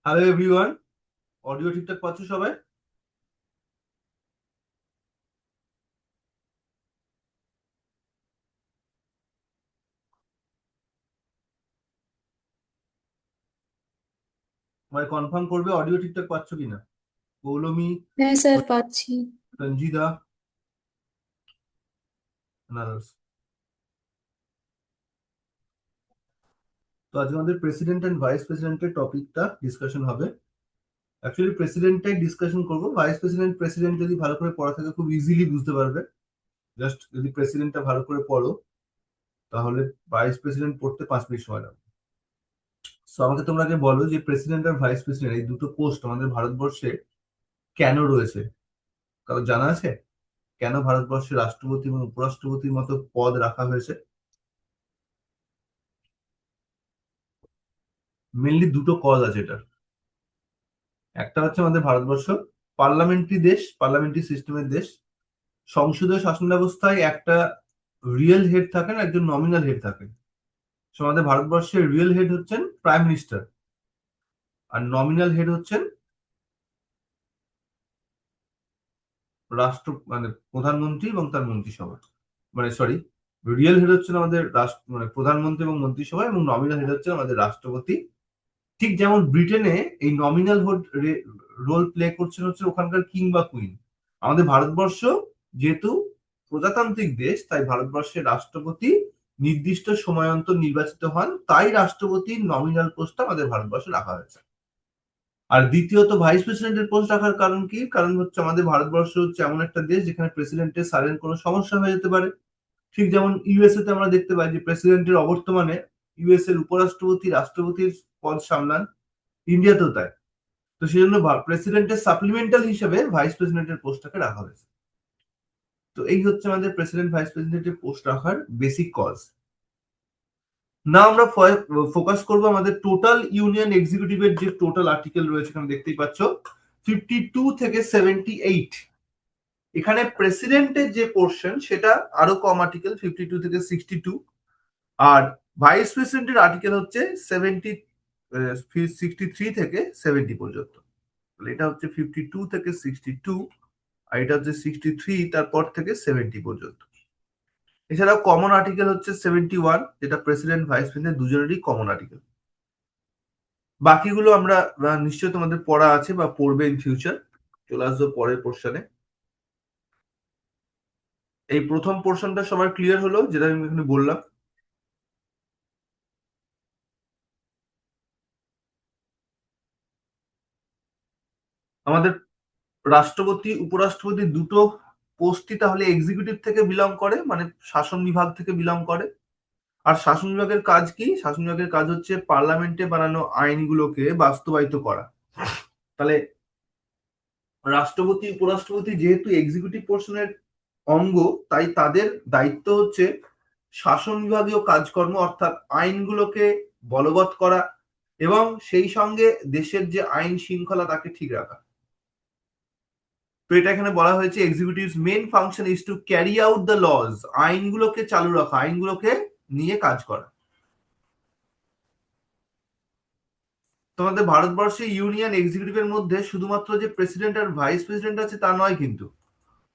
Hello everyone, audio ঠিকঠাক পাচ্ছ সবাই? সবাই কনফার্ম করবে অডিও ঠিকঠাক পাচ্ছ কিনা। পৌলমি, হ্যাঁ স্যার পাচ্ছি। সঞ্জিদা, others। তো আজকে আমাদের প্রেসিডেন্ট এন্ড ভাইস প্রেসিডেন্টের টপিকটা ডিসকাশন হবে। অ্যাকচুয়ালি প্রেসিডেন্টটাই ডিসকাশন করবো, ভাইস প্রেসিডেন্ট প্রেসিডেন্ট যদি ভালো করে পড়া থাকে খুব ইজিলি বুঝতে পারবে। জাস্ট যদি প্রেসিডেন্টটা ভালো করে পড়ো তাহলে ভাইস প্রেসিডেন্ট পড়তে 5 মিনিট সময় লাগবে। তো আমাকে তোমরা আগে বলো যে প্রেসিডেন্ট আর ভাইস প্রেসিডেন্ট এই দুটো পোস্ট আমাদের ভারতবর্ষে কেন রয়েছে? কারো জানা আছে কেন ভারতবর্ষে রাষ্ট্রপতি এবং উপরাষ্ট্রপতির মতো পদ রাখা হয়েছে? মেনলি দুটো কজ আছে এটার। একটা হচ্ছে আমাদের ভারতবর্ষ পার্লামেন্টারি দেশ, পার্লামেন্টারি সিস্টেমের দেশ। সংসদীয় শাসন ব্যবস্থায় একটা রিয়েল হেড থাকেন, একজন নমিনাল হেড থাকেন। So, আমাদের ভারতবর্ষের রিয়েল হেড হচ্ছেন প্রাইম মিনিস্টার, আর নমিনাল হেড হচ্ছেন রাষ্ট্র মানে প্রধানমন্ত্রী এবং তার মন্ত্রিসভা। মানে সরি, রিয়েল হেড হচ্ছেন আমাদের রাষ্ট্র মানে প্রধানমন্ত্রী এবং মন্ত্রিসভা, এবং নমিনাল হেড হচ্ছেন আমাদের রাষ্ট্রপতি। ঠিক যেমন ব্রিটেনে এই নমিনাল রোল প্লে করছেন হচ্ছে ওখানকার কিং বা কুইন। আমাদের ভারতবর্ষ যেহেতু প্রজাতান্ত্রিক দেশ, তাই ভারতবর্ষের রাষ্ট্রপতি নির্দিষ্ট সময় অন্তর নির্বাচিত হন, তাই রাষ্ট্রপতির নমিনাল পোস্টটা আমাদের ভারতবর্ষে রাখা হয়েছে। আর দ্বিতীয়ত ভাইস প্রেসিডেন্টের পোস্ট রাখার কারণ কি? কারণ হচ্ছে আমাদের ভারতবর্ষ হচ্ছে এমন একটা দেশ যেখানে প্রেসিডেন্টের সাডেন কোনো সমস্যা হয়ে যেতে পারে। ঠিক যেমন ইউএসএ তে আমরা দেখতে পাই যে প্রেসিডেন্টের অবর্তমানে ইউএস এর উপরাষ্ট্রপতি রাষ্ট্রপতির পদ সামলান, ইন্ডিয়াতেও তাই। তো সেই জন্য প্রেসিডেন্টের সাপ্লিমেন্টাল হিসেবে ভাইস প্রেসিডেন্টের পোস্টটাকে রাখা হয়েছে। তো এই হচ্ছে আমাদের প্রেসিডেন্ট ভাইস প্রেসিডেন্টের পোস্ট রাখার বেসিক কজ। না, আমরা ফোকাস করব আমাদের টোটাল ইউনিয়ন এক্সিকিউটিভের যে টোটাল আর্টিকেল রয়েছে, এখানে দেখতেই পাচ্ছ 52 থেকে 78। এখানে প্রেসিডেন্টের যে পোর্শন সেটা আরো কম, আর্টিকেল 52 থেকে 62। আর ভাইস প্রেসিডেন্টের আর্টিকেল হচ্ছে 63 থেকে 70 পর্যন্ত। এটা হচ্ছে 52 থেকে 62, আর এটা হচ্ছে 63 তারপর থেকে 70 পর্যন্ত। এছাড়াও কমন আর্টিকেল হচ্ছে 71, যেটা প্রেসিডেন্ট ভাইস প্রেসিডেন্ট দুজনেরই কমন আর্টিকেল। বাকিগুলো আমরা নিশ্চয়ই তোমাদের পড়া আছে বা পড়বে ইন ফিউচার। চলে আসবো পরের পোর্শনে। এই প্রথম পোর্শনটা সবার ক্লিয়ার হলো, যেটা আমি এখানে বললাম। আমাদের রাষ্ট্রপতি উপরাষ্ট্রপতি দুটো পোস্টই তাহলে এক্সিকিউটিভ থেকে বিলং করে, মানে শাসন বিভাগ থেকে বিলং করে। আর শাসন বিভাগের কাজ কি? শাসন বিভাগের কাজ হচ্ছে পার্লামেন্টে বানানো আইনগুলোকে বাস্তবায়িত করা। তাহলে রাষ্ট্রপতি উপরাষ্ট্রপতি যেহেতু এক্সিকিউটিভ পোর্শনের অঙ্গ, তাই তাদের দায়িত্ব হচ্ছে শাসন বিভাগীয় কাজকর্ম, অর্থাৎ আইনগুলোকে বলবৎ করা এবং সেই সঙ্গে দেশের যে আইন শৃঙ্খলা তাকে ঠিক রাখা। তো এটা এখানে বলা হয়েছে executives main function is to carry out the laws, আইনগুলোকে চালু রাখা, আইনগুলোকে নিয়ে কাজ করা। তোমাদের ভারতবর্ষে ইউনিয়ন এক্সিকিউটিভের মধ্যে শুধুমাত্র যে প্রেসিডেন্ট আর ভাইস প্রেসিডেন্ট আছে তা নয়, কিন্তু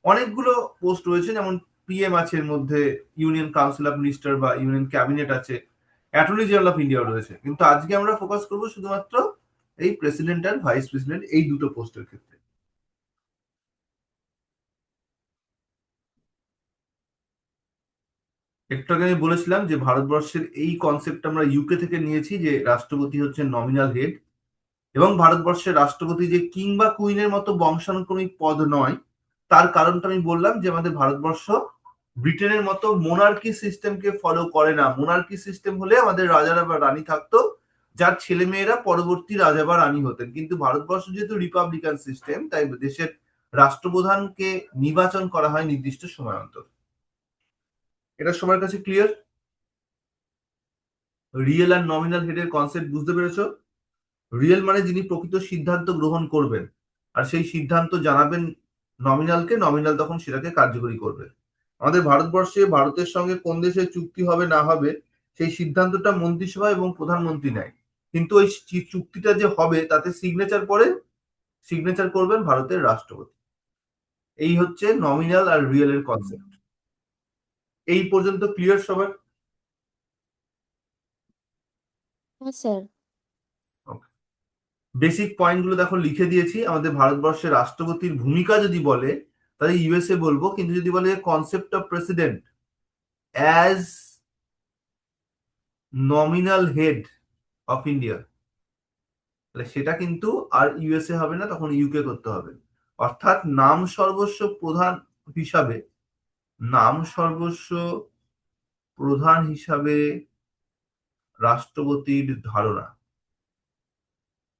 অনেকগুলো পোস্ট রয়েছে। যেমন পিএম আছে, এর মধ্যে ইউনিয়ন কাউন্সিল অফ মিনিস্টার বা ইউনিয়ন ক্যাবিনেট আছে, অ্যাটর্নি জেনারেল অফ ইন্ডিয়া রয়েছে। কিন্তু আজকে আমরা ফোকাস করব শুধুমাত্র এই প্রেসিডেন্ট আর ভাইস প্রেসিডেন্ট এই দুটো পোস্টের ক্ষেত্রে। একটু আগে আমি বলেছিলাম যে ভারতবর্ষের এই কনসেপ্ট আমরা ইউকে থেকে নিয়েছি, যে রাষ্ট্রপতি হচ্ছে নমিনাল হেড, এবং ভারতবর্ষের রাষ্ট্রপতি যে কিং বা কুইনের মতো বংশানুক্রমিক পদ নয়। তার কারণটা আমি বললাম যে আমাদের ভারতবর্ষ ব্রিটেনের মতো মোনার্কি সিস্টেমকে ফলো করে না। মোনার্কি সিস্টেম হলে আমাদের রাজারা বা রানী থাকতো, যার ছেলে মেয়েরা পরবর্তী রাজা বা রানী হতেন। কিন্তু ভারতবর্ষ যেহেতু রিপাবলিকান সিস্টেম, তাই দেশের রাষ্ট্রপ্রধানকে নির্বাচন করা হয় নির্দিষ্ট সময় অন্তর। এটা সবার কাছে ক্লিয়ার? রিয়েল আর নমিনাল হেডের কনসেপ্ট বুঝতে পেরেছো? রিয়েল মানে যিনি প্রকৃত সিদ্ধান্ত গ্রহণ করবেন, আর সেই সিদ্ধান্ত জানাবেন নমিনালকে, নমিনাল তখন সেটাকে কার্যকরী করবে। আমাদের ভারতবর্ষে ভারতের সঙ্গে কোন দেশের চুক্তি হবে না হবে সেই সিদ্ধান্তটা মন্ত্রিসভা এবং প্রধানমন্ত্রী নেয়। কিন্তু ওই চুক্তিটা যে হবে তাতে সিগনেচার করবেন ভারতের রাষ্ট্রপতি। এই হচ্ছে নমিনাল আর রিয়েল এর কনসেপ্ট। এই পর্যন্ত ক্লিয়ার সবার? হ্যাঁ স্যার। বেসিক পয়েন্ট গুলো দেখো লিখে দিয়েছি। আমাদের ভারতবর্ষের রাষ্ট্রপতির ভূমিকা যদি বলে তাহলে ইউএসএ বলবো, কিন্তু যদি বলে concept of president as nominal head of India, তাহলে সেটা কিন্তু আর ইউএসএ হবে না, তখন ইউকে করতে হবে। অর্থাৎ হিসাবে নাম সর্বস্ব প্রধান হিসাবে রাষ্ট্রপতির ধারণা,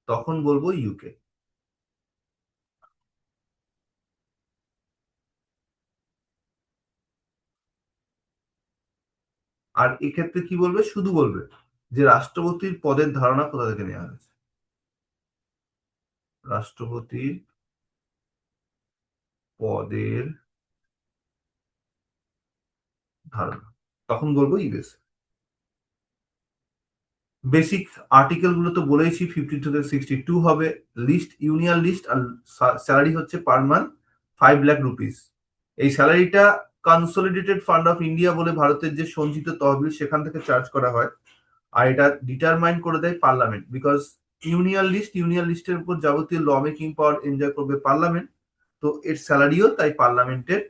তখন বলবো ইউকে। আর এক্ষেত্রে কি বলবে? শুধু বলবে যে রাষ্ট্রপতির পদের ধারণা কোথা থেকে নেওয়া হয়েছে, রাষ্ট্রপতির পদের ধারণা, তখন বলবো ইউএস। বেসিক আর্টিকেল গুলো তো বলেইছি, 52 থেকে 62 হবে। লিস্ট ইউনিয়ন লিস্ট, আর স্যালারি হচ্ছে পার মান্থ 5 লাখ রুপিস। এই স্যালারিটা কনসলিডেটেড ফান্ড অফ ইন্ডিয়া বলে ভারতের যে সঞ্চিত তহবিল সেখান থেকে চার্জ করা হয়। আর এটা ডিটারমাইন করে দেয় পার্লামেন্ট, বিকজ ইউনিয়ন লিস্টের উপর যাবতীয় ল মেকিং পাওয়ার এনজয় করবে পার্লামেন্ট। তো এর স্যালারিও তাই পার্লামেন্টের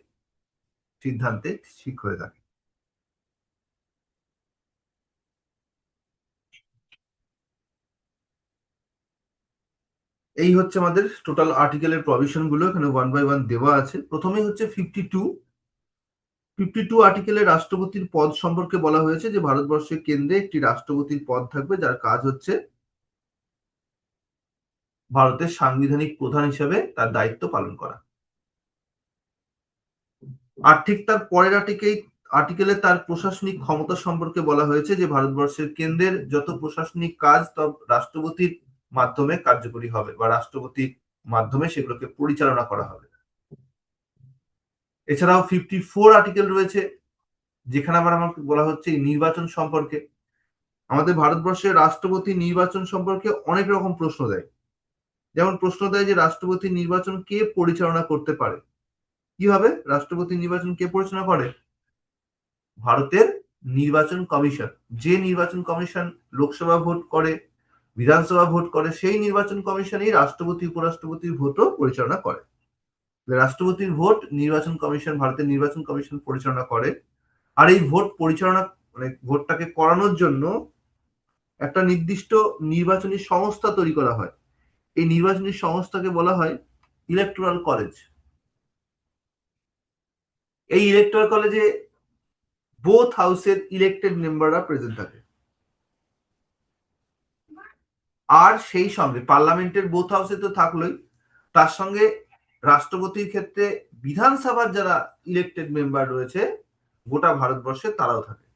সিদ্ধান্তে ঠিক হয়ে থাকে। এই হচ্ছে আমাদের টোটাল আর্টিকেলের প্রভিশন গুলো, এখানে 1 বাই 1 দেওয়া আছে। প্রথমেই হচ্ছে 52 আর্টিকেলে রাষ্ট্রপতির পদ সম্পর্কে বলা হয়েছে যে ভারতবর্ষের কেন্দ্রে একটি রাষ্ট্রপতির পদ থাকবে, যার কাজ হচ্ছে ভারতের সাংবিধানিক প্রধান হিসেবে তার দায়িত্ব পালন করা। আর ঠিক তার পরের আর্টিকেলে তার প্রশাসনিক ক্ষমতা সম্পর্কে বলা হয়েছে যে ভারতবর্ষের কেন্দ্রের যত প্রশাসনিক কাজ সব রাষ্ট্রপতির মাধ্যমে কার্যকরী হবে, বা রাষ্ট্রপতির মাধ্যমে সেগুলোকে পরিচালনা করা হবে। এছাড়াও 54 আর্টিকেল রয়েছে, যেখানে আমাকে বলা হচ্ছে এই নির্বাচন সম্পর্কে। আমাদের ভারতবর্ষের রাষ্ট্রপতি নির্বাচন সম্পর্কে অনেক রকম প্রশ্ন দেয়। যেমন প্রশ্ন দেয় যে রাষ্ট্রপতি নির্বাচন কে পরিচালনা করতে পারে। কিভাবে রাষ্ট্রপতি নির্বাচন কে পরিচালনা করে? ভারতের নির্বাচন কমিশন। যে নির্বাচন কমিশন লোকসভা ভোট করে, বিধানসভা ভোট করে, সেই নির্বাচন কমিশনই রাষ্ট্রপতি উপরাষ্ট্রপতির ভোটও পরিচালনা করে। রাষ্ট্রপতির ভোট নির্বাচন কমিশন, ভারতের নির্বাচন কমিশন পরিচালনা করে। আর এই ভোট পরিচালনা, মানে ভোটটাকে করানোর জন্য একটা নির্দিষ্ট নির্বাচনী সংস্থা তৈরি করা হয়। এই নির্বাচনী সংস্থাকে বলা হয় ইলেকটোরাল কলেজ। এই ইলেকটোরাল কলেজে বোথ হাউসের ইলেক্টেড মেম্বাররা প্রেজেন্ট থাকে। আর সেই সঙ্গে পার্লামেন্টের বোথ হাউসে তো থাকলোই, তার সঙ্গে রাষ্ট্রপতির ক্ষেত্রে বিধানসভার যারা ইলেক্টেড মেম্বার রয়েছে গোটা ভারতবর্ষে তারাও থাকে।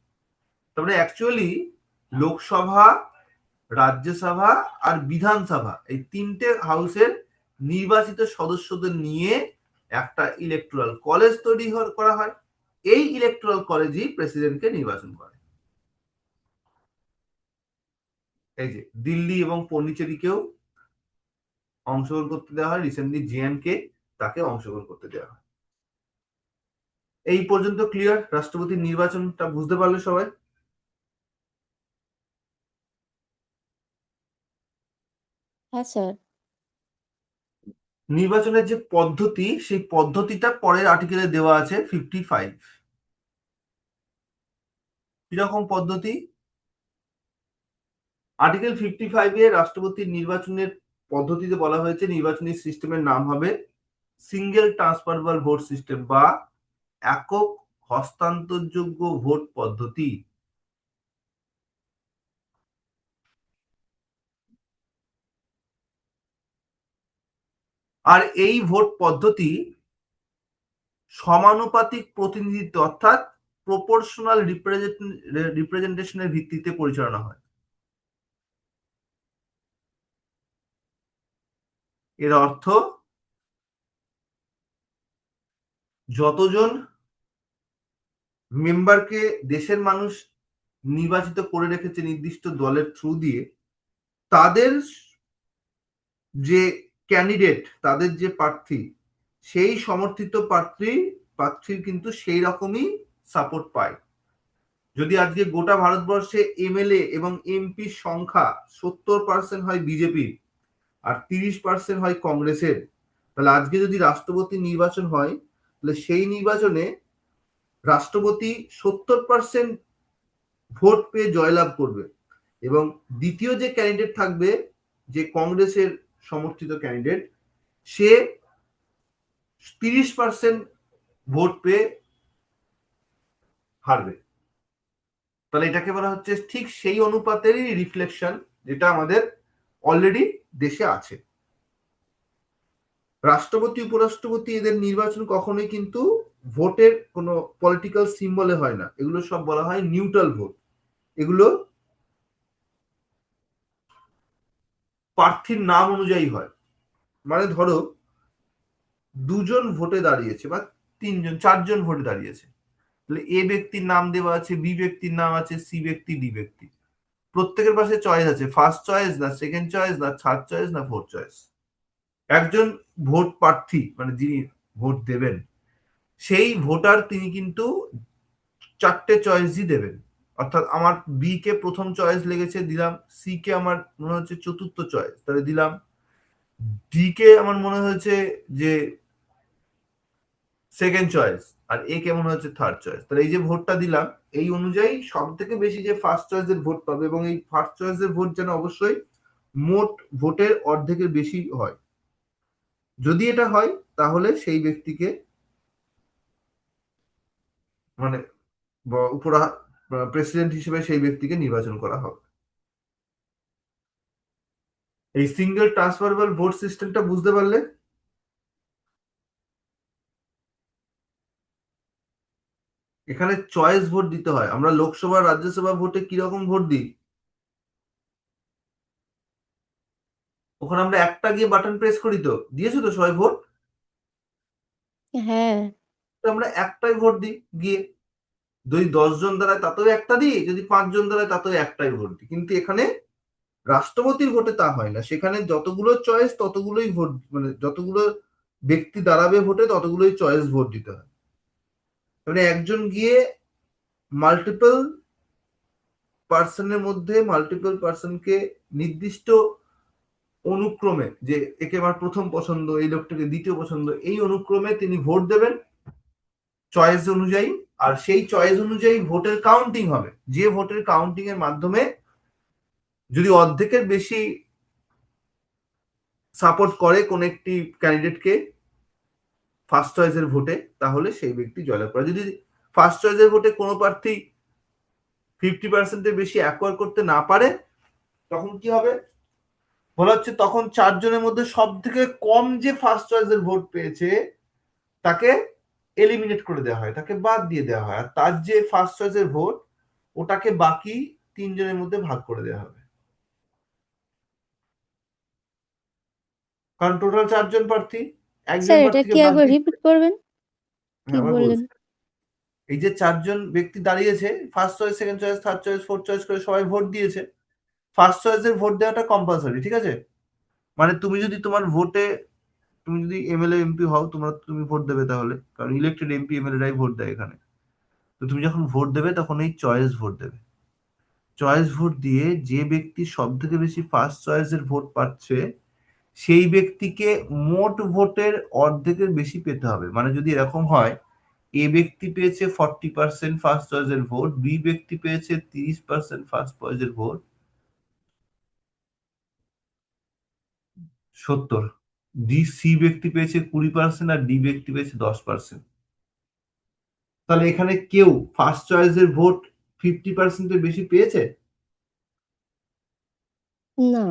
তার মানে অ্যাকচুয়ালি লোকসভা, রাজ্যসভা আর বিধানসভা, এই তিনটে হাউসের নির্বাচিত সদস্যদের নিয়ে একটা ইলেকটোরাল কলেজ তৈরি করা হয়। এই ইলেকটোরাল কলেজই প্রেসিডেন্টকে নির্বাচন করে। এই যে দিল্লি এবং পন্ডিচেরিকেও অংশগ্রহণ করতে দেওয়া হয়, রিসেন্টলি জে-এন্ড-কে তাকে অংশগ্রহণ করতে দেওয়া হয়। এই পর্যন্ত ক্লিয়ার? রাষ্ট্রপতির নির্বাচনটা বুঝতে পারলে সবাই? হ্যাঁ স্যার। নির্বাচনের যে পদ্ধতি, সেই পদ্ধতিটা পরের আর্টিকেলে দেওয়া আছে 55। কিরকম পদ্ধতি? আর্টিকেল 55-এ রাষ্ট্রপতির নির্বাচনের পদ্ধতিতে বলা হয়েছে নির্বাচনী সিস্টেমের নাম হবে সিঙ্গেল ট্রান্সফারেবল ভোট সিস্টেম, বা একক হস্তান্তরযোগ্য ভোট পদ্ধতি। আর এই ভোট পদ্ধতি সমানুপাতিক প্রতিনিধিত্ব, অর্থাৎ প্রপোর্শনাল রিপ্রেজেন্টেশনের ভিত্তিতে পরিচালনা হয়। এর অর্থ যতজন মেম্বারকে দেশের মানুষ নির্বাচিত করে রেখেছে নির্দিষ্ট দলের থ্রু দিয়ে, তাদের যে ক্যান্ডিডেট, তাদের যে প্রার্থী, সেই সমর্থিত প্রার্থীর কিন্তু সেই রকমই সাপোর্ট পায়। যদি আজকে গোটা ভারতবর্ষে এমএলএ এবং এমপির সংখ্যা 70% হয় বিজেপির আর 30% হয় কংগ্রেসের, তাহলে আজকে যদি রাষ্ট্রপতি নির্বাচন হয়, তাহলে সেই নির্বাচনে রাষ্ট্রপতি 70% ভোট পেয়ে জয়লাভ করবে এবং দ্বিতীয় যে ক্যান্ডিডেট থাকবে, যে কংগ্রেসের সমর্থিত ক্যান্ডিডেট, সে 30% ভোট পেয়ে হারবে। তাহলে এটাকে বলা হচ্ছে ঠিক সেই অনুপাতেরই রিফ্লেকশন যেটা আমাদের অলরেডি দেশে আছে। রাষ্ট্রপতি উপরাষ্ট্রপতি এদের নির্বাচন কখনোই কিন্তু ভোটের কোনো পলিটিক্যাল সিম্বলে হয় না, এগুলো সব বলা হয় নিউট্রাল ভোট। এগুলো প্রার্থীর নাম অনুযায়ী হয়। মানে ধরো দুজন ভোটে দাঁড়িয়েছে বা তিনজন চারজন ভোটে দাঁড়িয়েছে, তাহলে এ ব্যক্তির নাম দেওয়া আছে, বি ব্যক্তির নাম আছে, সি ব্যক্তি, ডি ব্যক্তি। প্রত্যেকের পাশে চয়েস আছে, ফার্স্ট চয়েস না সেকেন্ড চয়েস না থার্ড চয়েস না ফোর্থ চয়েস। একজন ভোট প্রার্থী মানে যিনি ভোট দেবেন, সেই ভোটার তিনি কিন্তু চারটে চয়েসই দেবেন। অর্থাৎ আমার বি কে প্রথম চয়েস লেগেছে, দিলাম। সি কে আমার মনে হচ্ছে চতুর্থ চয়েস, তাহলে দিলাম। ডি কে আমার মনে হয়েছে যে সেকেন্ড চয়েস, আর এ কে মনে হচ্ছে থার্ড চয়েস। তাহলে এই যে ভোটটা দিলাম, এই অনুযায়ী সব থেকে বেশি যে ফার্স্ট চয়েসের ভোট পাবে, এবং এই ফার্স্ট চয়েসের ভোট যেন অবশ্যই মোট ভোটের অর্ধেকের বেশি হয়। যদি এটা হয় তাহলে সেই ব্যক্তিকে মানে উপরা প্রেসিডেন্ট হিসেবে সেই ব্যক্তিকে নির্বাচন করা হবে। এই সিঙ্গেল ট্রান্সফারেবল ভোট সিস্টেমটা বুঝতে পারলে? এখানে চয়েস ভোট দিতে হয়। আমরা লোকসভা রাজ্যসভা ভোটে কিরকম ভোট দিই, ওখানে আমরা একটা গিয়ে বাটন প্রেস করি, তো দিয়েছো তো সবাই ভোট, হ্যাঁ। তো আমরা একটাই ভোট দিই গিয়ে। যদি 10 জন দাঁড়ায় তাতেও একটা দিই, যদি 5 জন দাঁড়ায় তাতেও একটাই ভোট দিই। কিন্তু এখানে রাষ্ট্রপতির ভোটে তা হয় না, সেখানে যতগুলো চয়েস ততগুলোই ভোট, মানে যতগুলো ব্যক্তি দাঁড়াবে ভোটে ততগুলোই চয়েস ভোট দিতে হয়। মানে একজন গিয়ে মাল্টিপল পার্সনের মধ্যে মাল্টিপল পার্সনকে নির্দিষ্ট অনুক্রমে, যে একে আমার প্রথম পছন্দ, এই লোকটাকে দ্বিতীয় পছন্দ, এই অনুক্রমে তিনি ভোট দেবেন চয়েস অনুযায়ী। আর সেই চয়েস অনুযায়ী ভোটের কাউন্টিং হবে, যে ভোটের কাউন্টিং এর মাধ্যমে যদি অর্ধেকের বেশি সাপোর্ট করে কোন একটি ক্যান্ডিডেটকে ফার্স্ট চয়েসের ভোটে, তাহলে সেই ব্যক্তি জয়লাভ করে। যদি ফার্স্ট চয়েসের ভোটে কোনো প্রার্থী 50%-এর বেশি অ্যাকোয়ার করতে না পারে, তখন কি হবে বলা হচ্ছে, তখন 4 জনের মধ্যে সব থেকে কম যে ফার্স্ট চয়েসের ভোট পেয়েছে তাকে এলিমিনেট করে দেওয়া হয়, তাকে বাদ দিয়ে দেওয়া হয়। আর তার যে ফার্স্ট চয়েসের ভোট, ওটাকে বাকি 3 জনের মধ্যে ভাগ করে দেওয়া হবে। কারণ টোটাল 4 জন প্রার্থী, একজন স্যার এটা প্রার্থীকে কি বাদ একবার দিয়ে। রিপিট করবেন? কি হ্যাঁ, আবার বললেন? বলছি। এই যে 4 জন ব্যক্তি দাঁড়িয়েছে, first choice second choice third choice fourth choice করে সবাই ভোট দিয়েছে। ফার্স্ট চয়েসের ভোট দেওয়াটা কম্পালসারি, ঠিক আছে? মানে তুমি যদি তোমার ভোটে, তুমি যদি এমএলএ এমপি হও, তুমি ভোট দেবে, তাহলে কারণ ইলেক্টেড এমপি এমএলএ রাই ভোট দেয় এখানে। তো তুমি যখন ভোট দেবে তখন এই চয়েস ভোট দেবে। চয়েস ভোট দিয়ে যে ব্যক্তি সব থেকে বেশি ফার্স্ট চয়েসের ভোট পাচ্ছে, সেই ব্যক্তিকে মোট ভোটের অর্ধেকের বেশি পেতে হবে। মানে যদি এরকম হয়, এ ব্যক্তি পেয়েছে 40% ফার্স্ট চয়েসের ভোট, বি ব্যক্তি পেয়েছে 30% ফার্স্ট চয়েসের ভোট, 70, সি ব্যক্তি পেয়েছে 20% আর ডি ব্যক্তি পেয়েছে 10%। তাহলে এখানে কেউ ফার্স্ট চয়েসের ভোট 50%-এর বেশি পেয়েছে? না।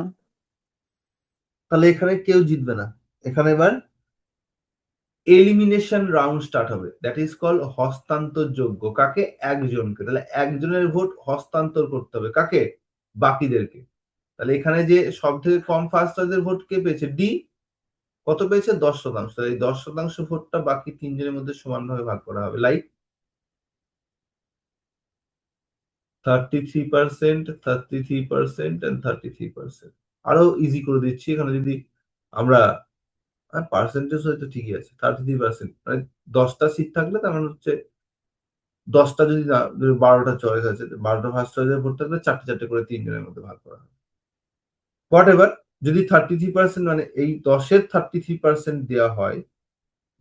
তাহলে এখানে কেউ জিতবে না। এখানে এবার এলিমিনেশন রাউন্ড স্টার্ট হবে, দ্যাট ইজ কল হস্তান্তরযোগ্য। কাকে? একজনকে। তাহলে একজনের ভোট হস্তান্তর করতে হবে কাকে? বাকিদেরকে। তাহলে এখানে যে সব থেকে কম ফার্স্ট চয়েসের ভোট কে পেয়েছে? ডি। কত পেয়েছে? 10%। তাহলে এই 10% ভোটটা বাকি 3 জনের মধ্যে সমানভাবে ভাগ করা হবে, লাইক 33%, 33% and 33%। আরো ইজি করে দিচ্ছি, এখানে যদি আমরা পার্সেন্টেজ হয়তো ঠিকই আছে, 33%, মানে 10টা সিট থাকলে তার মানে হচ্ছে 10টা যদি না, যদি 12টা চয়েস আছে, 12টা ফার্স্ট চয়েসের ভোট থাকলে চারটে চারটে করে তিনজনের মধ্যে ভাগ করা হবে। হোয়াট এভার, যদি 33%, মানে এই 10-এর 33% দেওয়া হয়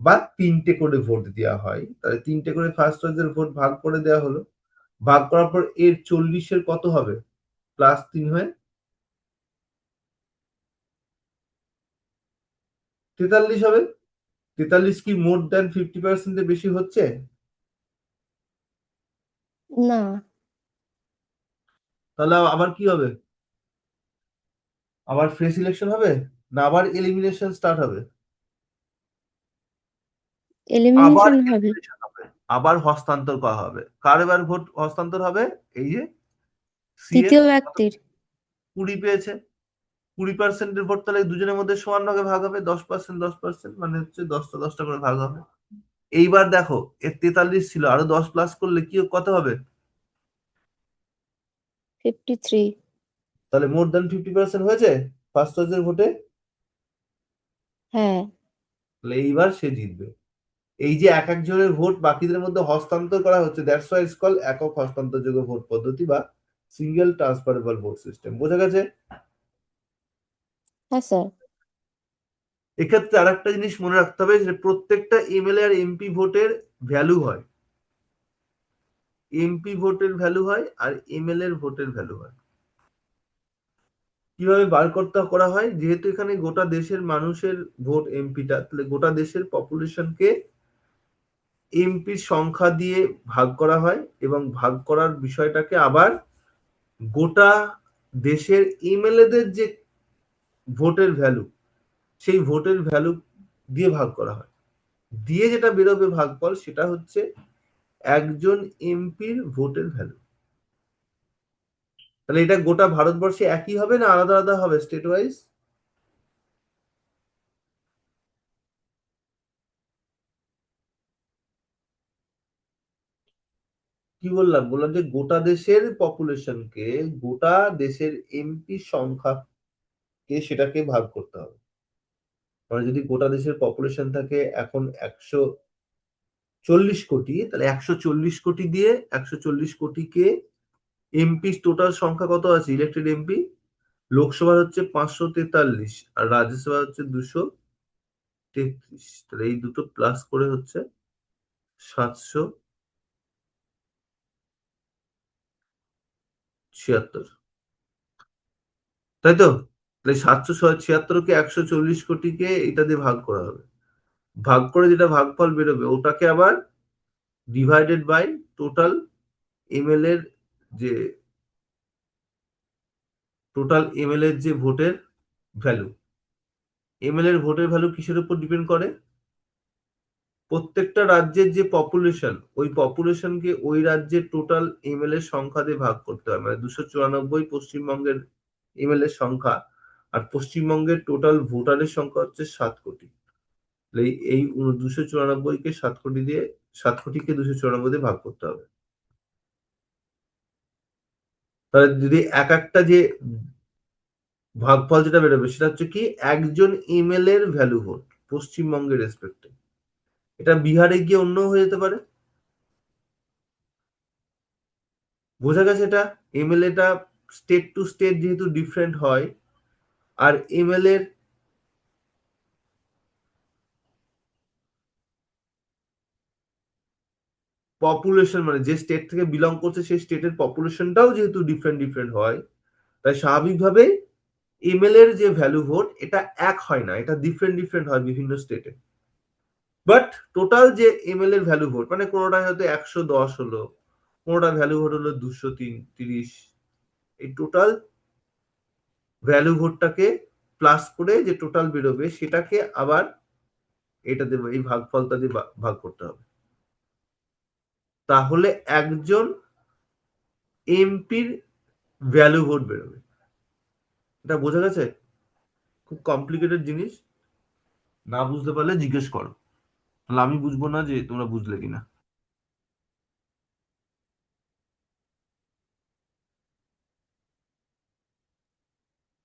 বা তিনটে করে ভোট দেওয়া হয়, তাহলে তিনটে করে ফার্স্ট চয়েসের ভোট ভাগ করে দেওয়া হলো। ভাগ করার পর এর 40-এর কত হবে, +3 হয়ে 43 হবে। 43 কি মোর দ্যান 50%-এর বেশি হচ্ছে? না, তাহলে আবার কি হবে? আবার ফ্রেশ ইলেকশন হবে, না আবার এলিমিনেশন স্টার্ট হবে? আবার এলিমিনেশন হবে। elimination হবে, আবার হস্তান্তর করা হবে। কার এবার ভোট হস্তান্তর হবে? এই যে সি এর তৃতীয় ব্যক্তির। 20 পেয়েছে, 20%-এর ভোট তাহলে দুজনের মধ্যে সমান ভাগে ভাগ হবে, 10%, 10%, মানে হচ্ছে 10টা 10টা করে ভাগ হবে। এইবার দেখো, এর 43 ছিল, আরো 10 প্লাস করলে কি কত হবে? 53। তাহলে মোর দ্যান 50% হয়েছে ফার্স্ট চয়েসের ভোটে। হ্যাঁ। তাহলে এইবার সে জিতবে। এই যে এক একজনের ভোট বাকিদের মধ্যে হস্তান্তর করা হচ্ছে, দ্যাটস ওয়াই ইটস কল একক হস্তান্তরযোগ্য ভোট পদ্ধতি বা সিঙ্গেল ট্রান্সফারেবল ভোট সিস্টেম। বোঝা গেছে? হ্যাঁ স্যার। এক্ষেত্রে আরেকটা জিনিস মনে রাখতে হবে যে প্রত্যেকটা এমএলএ আর এমপি ভোটের ভ্যালু হয়। এমপি ভোটের ভ্যালু হয় আর এমএলএ এর ভোটের ভ্যালু হয়। কিভাবে বার করতে করা হয়, যেহেতু এখানে গোটা দেশের মানুষের ভোট এমপিটা, তাহলে গোটা দেশের পপুলেশনকে এমপির সংখ্যা দিয়ে ভাগ করা হয় এবং ভাগ করার বিষয়টাকে আবার গোটা দেশের এমএলএদের যে ভোটের ভ্যালু, সেই ভোটের ভ্যালু দিয়ে ভাগ করা হয়। দিয়ে যেটা বেরোবে ভাগফল, সেটা হচ্ছে একজন এমপির ভোটের ভ্যালু। তাহলে এটা গোটা ভারতবর্ষে একই হবে না আলাদা আলাদা হবে স্টেট ওয়াইজ? কি বললাম? বললাম যে গোটা দেশের পপুলেশনকে, গোটা দেশের এমপি সংখ্যাকে সেটাকে ভাগ করতে হবে। মানে যদি গোটা দেশের পপুলেশন থাকে এখন 140 কোটি, তাহলে 140 কোটি দিয়ে 140 কোটিকে, এমপি টোটাল সংখ্যা কত আছে ইলেক্টেড এমপি? লোকসভা হচ্ছে 543 আর রাজ্যসভা হচ্ছে 233, তাহলে এই দুটো প্লাস করে হচ্ছে 776, তাই তো? তাহলে 776কে 140 কোটিকে এটা দিয়ে ভাগ করা হবে। ভাগ করে যেটা ভাগফল বেরোবে ওটাকে আবার ডিভাইডেড বাই টোটাল এমএলএ এর যে ভোটের ভ্যালু। এমএলএ এর ভোটের ভ্যালু কিসের উপর ডিপেন্ড করে? প্রত্যেকটা রাজ্যের যে পপুলেশন, ওই পপুলেশনকে ওই রাজ্যের টোটাল এমএলএ সংখ্যা দিয়ে ভাগ করতে হয়। মানে 294 পশ্চিমবঙ্গের এমএলএ সংখ্যা, আর পশ্চিমবঙ্গের টোটাল ভোটারের সংখ্যা হচ্ছে 7 কোটি। তাহলে এই 294কে 7 কোটি দিয়ে, 7 কোটিকে 294 দিয়ে ভাগ করতে হবে। তাহলে যদি এক একটা যে ভাগফল যেটা বেরোবে সেটা হচ্ছে কি, একজন এমএলএ এর ভ্যালু ভোট পশ্চিমবঙ্গের রেসপেক্টে। এটা বিহারে গিয়ে অন্য হয়ে যেতে পারে। বোঝা গেছে? এটা এমএলএটা স্টেট টু স্টেট যেহেতু ডিফারেন্ট হয়, আর এমএলএ এর পপুলেশন, মানে যে স্টেট থেকে বিলং করছে সেই স্টেটের পপুলেশনটাও যেহেতু ডিফারেন্ট ডিফারেন্ট হয়, তাই স্বাভাবিকভাবে এমএলএ এর যে ভ্যালু ভোট এটা এক হয় না, এটা ডিফারেন্ট ডিফারেন্ট হয় বিভিন্ন স্টেটে। বাট টোটাল যে এমএলএ এর ভ্যালু ভোট, মানে কোনোটা হয়তো 110 হলো, কোনোটা ভ্যালু ভোট হলো 230, এই টোটাল ভ্যালু ভোটটাকে প্লাস করে যে টোটাল বেরোবে সেটাকে আবার এটা দেবো, এই ভাগফলটা দিয়ে ভাগ করতে হবে। তাহলে একজন এমপির ভ্যালু ভোট বেরোবে। এটা বোঝা গেছে? খুব কমপ্লিকেটেড জিনিস, না বুঝতে পারলে জিজ্ঞেস করো, তাহলে আমি বুঝবো না যে তোমরা বুঝলে কিনা।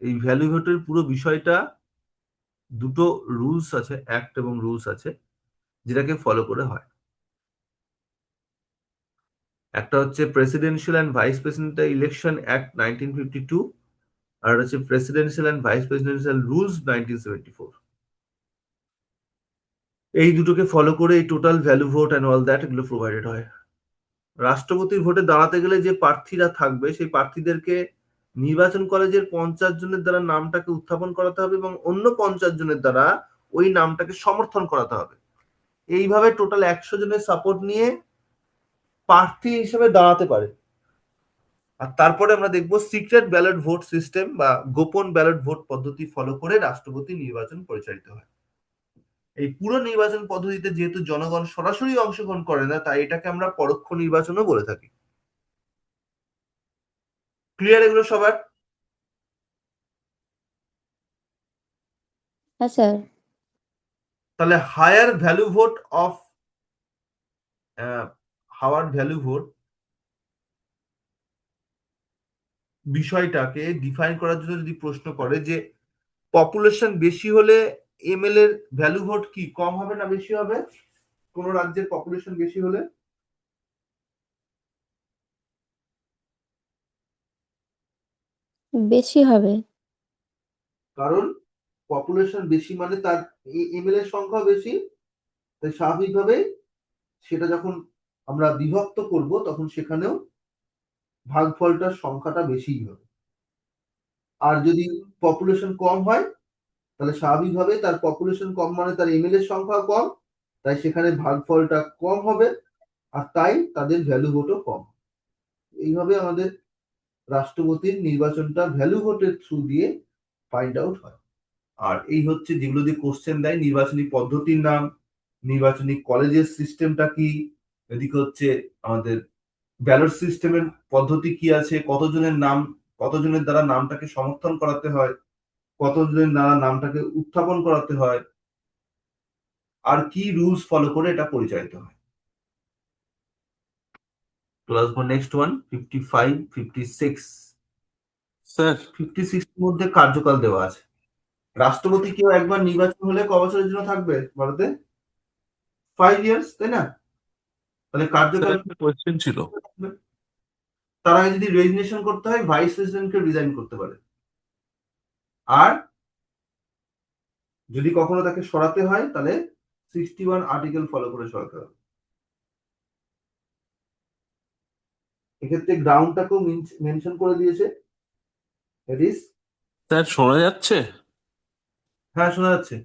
এই ভ্যালু ভোটের পুরো বিষয়টা দুটো রুলস আছে, অ্যাক্ট এবং রুলস আছে, যেটাকে ফলো করে হয়। একটা হচ্ছে presidential and vice presidential election act 1952, আর একটা হচ্ছে presidential and vice presidential rules 1974। এই দুটোকে ফলো করে এই total value vote and all that এগুলো প্রোভাইডেড হয়। রাষ্ট্রপতির ভোটে দাঁড়াতে গেলে যে প্রার্থীরা থাকবে সেই প্রার্থীদেরকে নির্বাচন কলেজের 50 জনের দ্বারা নামটাকে উত্থাপন করাতে হবে এবং অন্য 50 জনের দ্বারা ওই নামটাকে সমর্থন করাতে হবে। এইভাবে টোটাল 100 জনের সাপোর্ট নিয়ে প্রার্থী হিসেবে দাঁড়াতে পারে। আর তারপরে আমরা দেখবো সিক্রেট ব্যালট ভোট সিস্টেম বা গোপন ব্যালট ভোট পদ্ধতি ফলো করে রাষ্ট্রপতি নির্বাচন পরিচালিত হয়। এই পুরো নির্বাচন পদ্ধতিতে যেহেতু জনগণ সরাসরি অংশগ্রহণ করে না, তাই এটাকে আমরা পরোক্ষ নির্বাচনও বলে থাকি। ক্লিয়ার এগুলো সবার? হ্যাঁ স্যার। তাহলে হায়ার ভ্যালু ভোট অফ হাওয়ার ভ্যালু ভোট বিষয়টাকে ডিফাইন করার জন্য যদি প্রশ্ন করে যে পপুলেশন বেশি হলে এমএল এর ভ্যালু ভোট কি কম হবে না বেশি হবে? কোন রাজ্যের পপুলেশন বেশি হলে? বেশি হবে। কারণ পপুলেশন বেশি মানে তার এমএল এর সংখ্যা বেশি, তাই স্বাভাবিকভাবে সেটা যখন আমরা বিভক্ত করব তখন সেখানেও ভাগফলটার সংখ্যাটা বেশিই হবে। আর যদি পপুলেশন কম হয় তাহলে স্বাভাবিকভাবে তার পপুলেশন কম মানে তার এমএল এর সংখ্যা কম, তাই সেখানে ভাগফলটা কম হবে, আর তাই তাদের ভ্যালু ভোটও কম। এইভাবে আমাদের রাষ্ট্রপতির নির্বাচনটা ভ্যালু ভোটের থ্রু দিয়ে ফাইন্ড আউট হয়। আর এই হচ্ছে যেগুলো দিয়ে কোশ্চেন দেয়, নির্বাচনী পদ্ধতির নাম, নির্বাচনী কলেজের সিস্টেমটা কি, এদিকে হচ্ছে আমাদের ব্যালট সিস্টেমের পদ্ধতি কি আছে, কতজনের নাম, কতজনের দ্বারা নামটাকে সমর্থন করাতে হয়, কতজনের দ্বারা নামটাকে উত্থাপন করাতে হয়, আর কি রুলস ফলো করে এটা পরিচালিত হয়। চলে আসবো নেক্সট ওয়ান, 55, 56। স্যার 56 এর মধ্যে কার্যকাল দেওয়া আছে। রাষ্ট্রপতি কেউ একবার নির্বাচন হলে ক বছরের জন্য থাকবে ভারতে? 5 ইয়ার্স, তাই না? তাহলে স্যার কার্যকাল একটা কোয়েশ্চেন ছিল। তার আগে যদি রেজিগনেশন করতে হয় ভাইস প্রেসিডেন্টকে রিজাইন করতে পারে, আর যদি কখনো তাকে সরাতে হয় তাহলে 61 আর্টিকেল ফলো করে সরাতে হবে। এক্ষেত্রে গ্রাউন্ডটাকেও মেনশন করে দিয়েছে। ইট ইজ, স্যার শোনা যাচ্ছে? হ্যাঁ শোনা যাচ্ছে,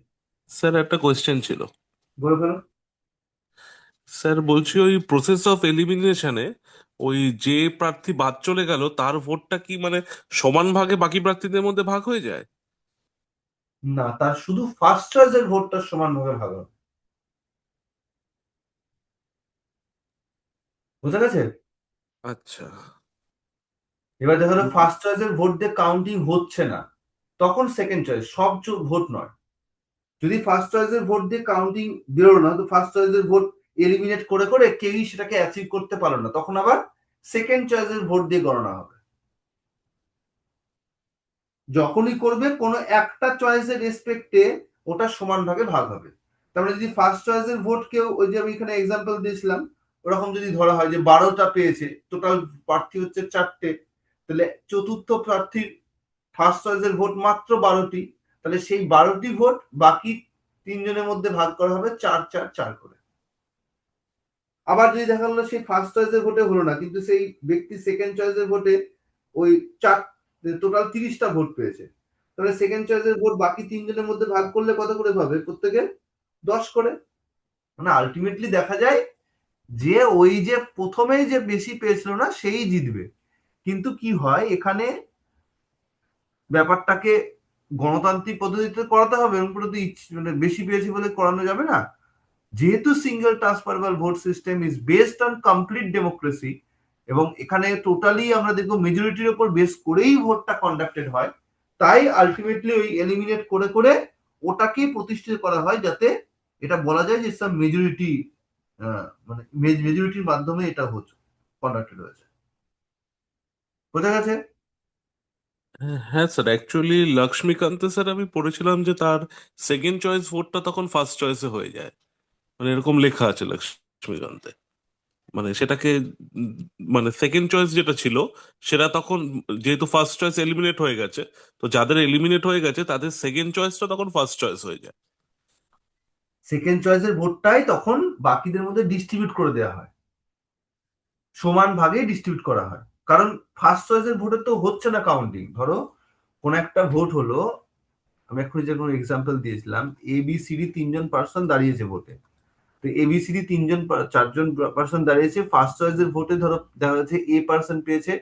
স্যার একটা কোয়েশ্চেন ছিল। বলে ফেলো। স্যার বলছি ওই প্রসেস অফ এলিমিনেশনে ওই যে প্রার্থী বাদ চলে গেল তার ভোটটা কি মানে সমান ভাগে বাকি প্রার্থীদের মধ্যে ভাগ হয়ে যায়? না, তার শুধু ফার্স্ট চয়েসের ভোটটা সমানভাবে ভাগ হবে। বোঝা গেছে? আচ্ছা। এবার দেখা গেলো ফার্স্ট চয়েসের ভোট দিয়ে কাউন্টিং হচ্ছে না, তখন সেকেন্ড চয়েস, সব ভোট নয়। যদি ফার্স্ট চয়েসের ভোট দিয়ে কাউন্টিং বেরোলো না, তো ফার্স্ট চয়েসের ভোট এলিমিনেট করে করে কেউই সেটাকে অ্যাচিভ করতে পারলো না, তখন আবার সেকেন্ড চয়েসের ভোট দিয়ে গণনা হবে। যখনই করবে কোনো একটা চয়েসের রেসপেক্টে ওটা সমান ভাগে ভাগ হবে। তারপরে যদি ফার্স্ট চয়েসের ভোট কেউ, ওই যে আমি এখানে এক্সাম্পল দিয়েছিলাম, ওরকম যদি ধরা হয় যে 12টা পেয়েছে, টোটাল প্রার্থী হচ্ছে 4টে, তাহলে চতুর্থ প্রার্থীর ফার্স্ট চয়েসের ভোট মাত্র 12টি, তাহলে সেই 12টি ভোট বাকি 3 জনের মধ্যে ভাগ করা হবে 4 4 4 করে। আবার যদি দেখা গেলো সেই ফার্স্ট চয়েসের ভোটে হলো না, কিন্তু সেই ব্যক্তি সেকেন্ড চয়েসের ভোটে ওই 4, টোটাল 30টা ভোট পেয়েছে, তাহলে সেকেন্ড চয়েসের ভোট বাকি 3 জনের মধ্যে ভাগ করলে কত করে পাবে? প্রত্যেকে 10 করে। মানে আলটিমেটলি দেখা যায় যে ওই যে প্রথমেই যে বেশি পেয়েছিল না সেই জিতবে। কিন্তু কি হয় এখানে, ব্যাপারটাকে গণতান্ত্রিক পদ্ধতিতে করাতে হবে, এরকম করে তো মানে বেশি পেয়েছি বলে করানো যাবে না। যেহেতু single transferable vote system is based on complete democracy, এবং এখানে টোটালি আমরা দেখবো মেজরিটির উপর বেস করেই ভোটটা কন্ডাক্টেড হয়, তাই আলটিমেটলি ওই এলিমিনেট করে করে ওটাকে প্রতিষ্ঠিত করা হয়, যাতে এটা বলা যায় যে সাম মেজরিটি, মানে মেজরিটির মাধ্যমে এটা হচ্ছে কন্ডাক্টেড হয়েছে। বোঝা গেছে? হ্যাঁ স্যার, অ্যাকচুয়ালি লক্ষ্মীকান্তে স্যার আমি পড়েছিলাম যে তার সেকেন্ড চয়েস ভোটটা তখন ফার্স্ট চয়েসে হয়ে যায়, মানে এরকম লেখা আছে লক্ষ্মীকান্তে। মানে সেটাকে উম, মানে সেকেন্ড চয়েস যেটা ছিল সেটা তখন, যেহেতু ফার্স্ট চয়েস এলিমিনেট হয়ে গেছে, তো যাদের এলিমিনেট হয়ে গেছে তাদের সেকেন্ড চয়েসটা তখন ফার্স্ট চয়েস হয়ে যায়। সেকেন্ড চয়েসের ভোটটাই তখন বাকিদের মধ্যে ডিস্ট্রিবিউট করে দেওয়া হয়, সমান ভাগে ডিস্ট্রিবিউট করা হয়। কারণ ফার্স্ট চয়েসের ভোটে তো হচ্ছে না কাউন্টিং। ধরো কোন একটা ভোট হলো, আমি এক্ষুনি যে কোনো এক্সাম্পল দিয়েছিলাম, ABCD তিনজন পার্সন দাঁড়িয়েছে ভোটে। তো ABCD চারজন পার্সন দাঁড়িয়েছে, ফার্স্ট চয়েসের ভোটে ধরো দেখা যাচ্ছে A পার্সন পেয়েছে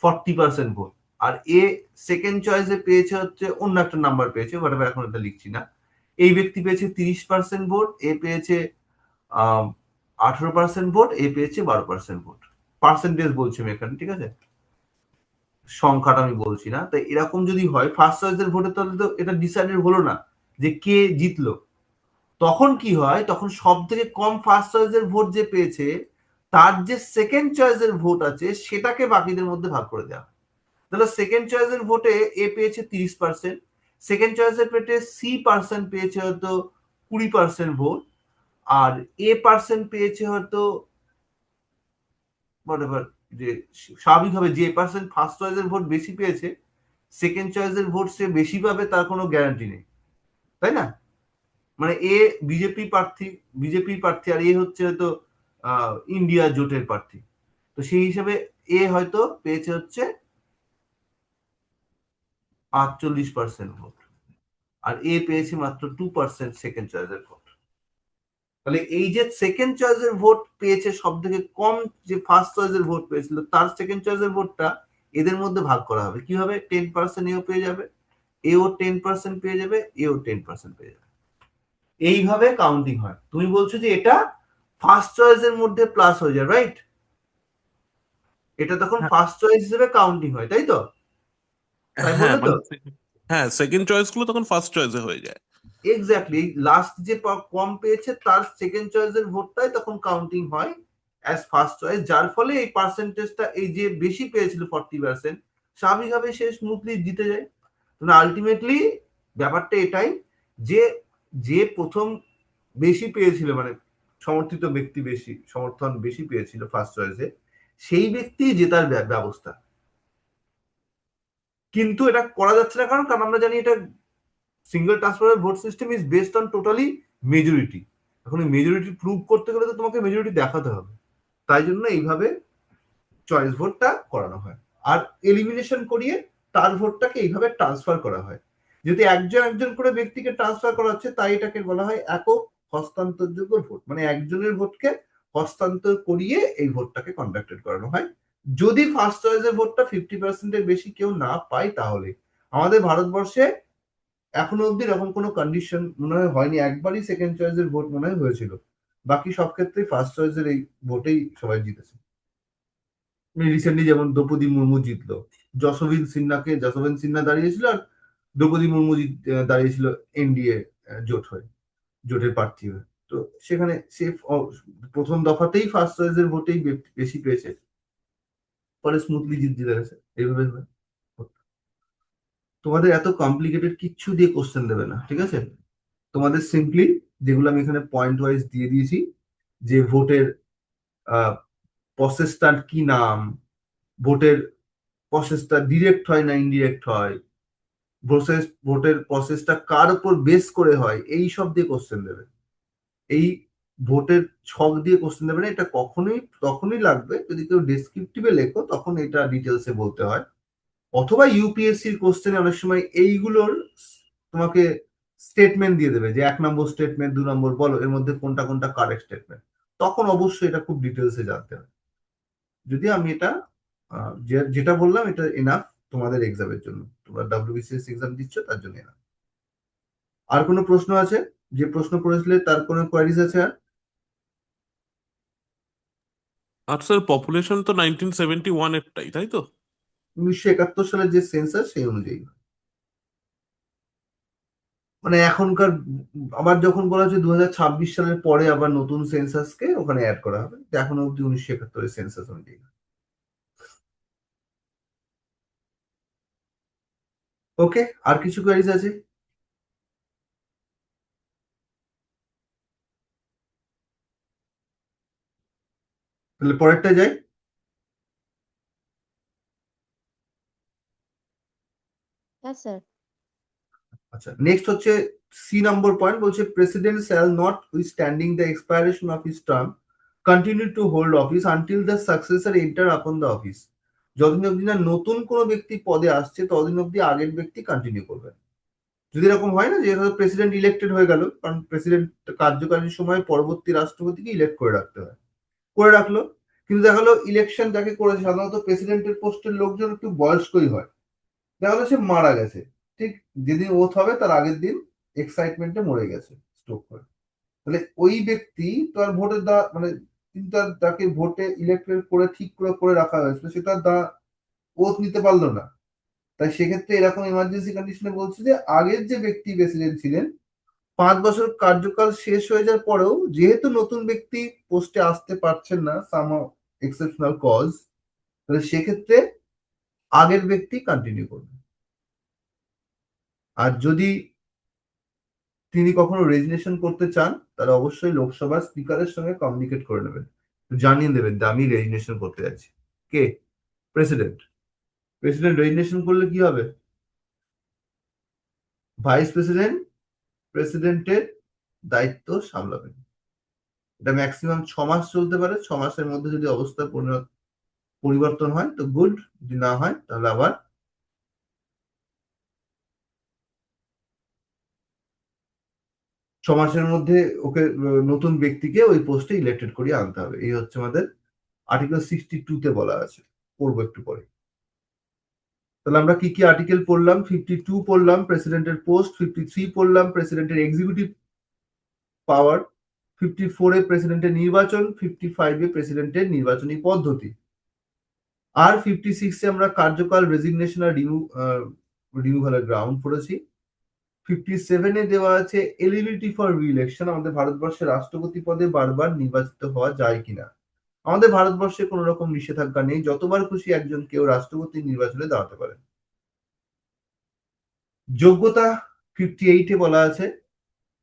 40% ভোট, আর এ সেকেন্ড চয়েসে পেয়েছে হচ্ছে অন্য একটা নাম্বার পেয়েছে, হোয়াটএভার, এখন এটা লিখছি না। এই ব্যক্তি পেয়েছে 30% ভোট, এ পেয়েছে 18% ভোট, এ পেয়েছে 12% ভোট। পার্সেন্টেজ বলছি আমি এখানে, ঠিক আছে, সংখ্যাটা আমি বলছি না। তাই এরকম যদি হয় ফার্স্ট চয়েসের ভোটে, তাহলে তো এটা ডিসাইডেড হলো না যে কে জিতলো। তখন কি হয়, তখন সব থেকে কম ফার্স্ট চয়েসের ভোট যে পেয়েছে, তার যে সেকেন্ড চয়েসের ভোট আছে সেটাকে বাকিদের মধ্যে ভাগ করে দেওয়া হয়। তাহলে সেকেন্ড চয়েসের ভোটে এ পেয়েছে 30%, সেকেন্ড চয়েসের পেটে C পার্সন পেয়েছে হয়তো 20% ভোট, আর A পার্সন পেয়েছে হয়তো whatever, যে স্বাভাবিকভাবে যে পার্সন ফার্স্ট চয়েসের ভোট বেশি পেয়েছে, সেকেন্ড চয়েসের ভোট সে বেশি পাবে তার কোনো গ্যারান্টি নেই, তাই না? মানে এ বিজেপির প্রার্থী আর এ হচ্ছে হয়তো ইন্ডিয়া জোটের প্রার্থী। তো সেই হিসেবে এ হয়তো পেয়েছে হচ্ছে 48% ভোট, আর এ পেয়েছে মাত্র 2% সেকেন্ড চয়েসের ভোট। তাহলে এই যে সেকেন্ড চয়েসের ভোট পেয়েছে সব থেকে কম, যে ফার্স্ট চয়েসের ভোট পেয়েছিল তার সেকেন্ড চয়েসের ভোটটা এদের মধ্যে ভাগ করা হবে কিভাবে? 10% এও পেয়ে যাবে, এও 10% পেয়ে যাবে, এও 10% পেয়ে যাবে। এইভাবে কাউন্টিং হয়। তুমি বলছো যে এটা ফার্স্ট চয়েসের মধ্যে প্লাস হয়ে যায়, রাইট? এটা তখন হ্যাঁ, ফার্স্ট চয়েস হিসেবে কাউন্টিং হয়, তাই তো? তাই হ্যাঁ বললে তো? মানে হ্যাঁ, সেকেন্ড চয়েস গুলো তখন ফার্স্ট চয়েসে হয়ে যায়। এক্স্যাক্টলি, লাস্ট যে কম পেয়েছে তার সেকেন্ড চয়েসের ভোটটাই তখন কাউন্টিং হয় অ্যাজ ফার্স্ট চয়েস, যার ফলে এই পার্সেন্টেজটা, এই যে বেশি পেয়েছিল 40%, স্বাভাবিকভাবে সে স্মুথলি জিতে যায়। মানে আলটিমেটলি ব্যাপারটা এটাই, যে যে প্রথম বেশি পেয়েছিল, মানে সমর্থিত ব্যক্তি বেশি, সমর্থন বেশি পেয়েছিল ফার্স্ট চয়েসে, সেই ব্যক্তি জেতার ব্যবস্থা। কিন্তু এটা করা যাচ্ছে না, কারণ কারণ আমরা জানি এটা single transfer vote system is based on totally majority. এখন এই মেজরিটি প্রুভ করতে গেলে তো তোমাকে মেজরিটি দেখাতে হবে। তাই জন্য এইভাবে চয়েস ভোটটা করানো হয়। আর এলিমিনেশন করিয়ে তার ভোটটাকে এইভাবে ট্রান্সফার করা হয়। যদি একজন একজন করে ব্যক্তিকে ট্রান্সফার করা হচ্ছে, তাই এটাকে বলা হয় একক হস্তান্তরযোগ্য ভোট। মানে একজনের ভোটকে হস্তান্তর করিয়ে এই ভোটটাকে কন্ডাক্টেড করানো হয়। যদি ফার্স্ট চয়েসের ভোটটা 50%-এর বেশি কেউ না পায়, তাহলে আমাদের ভারতবর্ষে এখনো অব্দি এরকম কোনো কন্ডিশন মনে হয় হয়নি। একবারই সেকেন্ড চয়েসের ভোট মনে হয় হয়েছিল, বাকি সব ক্ষেত্রেই ফার্স্ট চয়েসের এই ভোটেই সবাই জিতেছে। রিসেন্টলি যেমন দ্রৌপদী মুর্মু জিতলো, যশোবিন সিনহা দাঁড়িয়েছিল, আর দ্রৌপদী মুর্মু দাঁড়িয়েছিল এনডিএ জোট হয়ে, জোটের প্রার্থী হয়ে। তো সেখানে সে প্রথম দফাতেই ফার্স্ট চয়েসের ভোটেই বেশি পেয়েছে, পরে স্মুথলি জিতে গেছে। এইভাবে হয়। তোমাদের এত কমপ্লিকেটেড কিচ্ছু দিয়ে কোশ্চেন দেবে না, ঠিক আছে? তোমাদের সিম্পলি, যেগুলো আমি এখানে পয়েন্ট ওয়াইজ দিয়ে দিয়েছি, যে ভোটের প্রসেসটার কি নাম, ভোটের প্রসেসটা ডিরেক্ট হয় না ইনডিরেক্ট হয়, ভোটের প্রসেসটা কার উপর বেস করে হয়, এই সব দিয়ে কোশ্চেন দেবে। এই ভোটের ছক দিয়ে কোশ্চেন দেবে না। এটা তখনই লাগবে যদি কেউ ডেসক্রিপটিভে লেখো, তখন এটা ডিটেলসে বলতে হয়। অথবা ইউপিএসসির কোশ্চেনে অনেক সময় এইগুলোর তোমাকে স্টেটমেন্ট দিয়ে দেবে, যে 1 নম্বর স্টেটমেন্ট, 2 নম্বর বলো এর মধ্যে কোনটা কোনটা কারেক্ট স্টেটমেন্ট। তখন অবশ্যই এটা খুব ডিটেলসে জানতে হবে। যদি আমি এটা যেটা বললাম এটা এনাফ তোমাদের এক্সামের জন্য, তোমরা ডাব্লিউবিসিএস এক্সাম দিচ্ছ তার জন্য এনাফ। আর কোনো প্রশ্ন আছে? যে প্রশ্ন করেছিলে তার কোনো কোয়ারিজ আছে আর? আর স্যার পপুলেশন তো 1971 এরটাই, তাই তো? 1971 সালের যে সেন্সাস সেই অনুযায়ী। মানে এখনকার, আবার যখন বলা হচ্ছে 2026 সালের পরে আবার নতুন সেন্সাসকে ওখানে অ্যাড করা হবে, তো এখনো অব্দি 1971-এর সেন্সাস অনুযায়ী। ওকে, আর কিছু কোয়ারিজ আছে? তাহলে পরেরটা যাই। হ্যাঁ স্যার। আচ্ছা, নেক্সট হচ্ছে সি নম্বর পয়েন্ট, বলছে president shall not withstanding the expiration of his term continue to hold office until the successor enter upon the office. যতদিন অবধি না নতুন কোনো ব্যক্তি পদে আসছে ততদিন অবধি আগের ব্যক্তি কন্টিনিউ করবে। যদি এরকম হয় না যে প্রেসিডেন্ট ইলেক্টেড হয়ে গেল, কারণ প্রেসিডেন্ট কার্যকালীন সময় পরবর্তী রাষ্ট্রপতিকে ইলেক্ট করে রাখতে হয়, করে রাখলো, কিন্তু দেখা গেলো ইলেকশন যাকে করেছে সাধারণত প্রেসিডেন্টের পোস্টের লোকজন একটু বয়স্কই হয়, দেখা গেলো সে মারা গেছে, ঠিক যেদিন ওথ হবে তার আগের দিন এক্সাইটমেন্টে মরে গেছে স্ট্রোক করে। তাহলে ওই ব্যক্তি তো আর ভোটের মানে কিন্তু আর তাকে ভোটে ইলেক্টেড করে ঠিক করে করে রাখা হয়েছিল, সেটা ওথ নিতে পারলো না। তাই সেক্ষেত্রে এরকম ইমার্জেন্সি কন্ডিশনে বলছে যে আগের যে ব্যক্তি প্রেসিডেন্ট ছিলেন 5 বছর কার্যকাল শেষ হয়ে যাওয়ার পরেও যেহেতু নতুন ব্যক্তি পোস্টে আসতে পারছেন না সাম এক্সেপশনাল কজ, তাহলে সেক্ষেত্রে আগের ব্যক্তি কন্টিনিউ করবে। আর যদি তিনি কখনো রেজিগনেশন করতে চান তাহলে অবশ্যই লোকসভার স্পিকারের সঙ্গে কমিউনিকেট করে নেবেন, জানিয়ে দেবেন যে আমি রেজিগনেশন করতে যাচ্ছি। কে? প্রেসিডেন্ট। প্রেসিডেন্ট রেজিগনেশন করলে কি হবে? ভাইস প্রেসিডেন্ট প্রেসিডেন্টের দায়িত্ব সামলাবেন। এটা ম্যাক্সিমাম 6 মাস চলতে পারে, 6 মাসের মধ্যে যদি অবস্থা পরিবর্তন হয় তো গুড, যদি না হয় তাহলে আবার 6 মাসের মধ্যে ওকে নতুন ব্যক্তিকে ওই পোস্টে ইলেক্টেড করিয়ে আনতে হবে। এই হচ্ছে আমাদের আর্টিকেল 62-তে বলা আছে, পড়বো একটু পরে। তাহলে আমরা কি কি আর্টিকেল পড়লাম? 52 পড়লাম প্রেসিডেন্টের পোস্ট, 53 পড়লাম প্রেসিডেন্টের এক্সিকিউটিভ পাওয়ার, 54-এ প্রেসিডেন্টের নির্বাচন, 55-এ প্রেসিডেন্টের নির্বাচনী পদ্ধতি, আর 56-এ আমরা কার্যকাল, রেজিগনেশন আর রিমুভালের গ্রাউন্ড পড়েছি। 57-এ দেওয়া আছে এলিজিবিলিটি ফর রি-ইলেকশন, আমাদের ভারতবর্ষের রাষ্ট্রপতি পদে বারবার নির্বাচিত হওয়া যায় কিনা। আমাদের ভারতবর্ষে কোনো রকম নিষেধাজ্ঞা নেই, যতবার খুশি একজন কেউ রাষ্ট্রপতি নির্বাচনে দাঁড়াতে পারে। যোগ্যতা 58-এ বলা আছে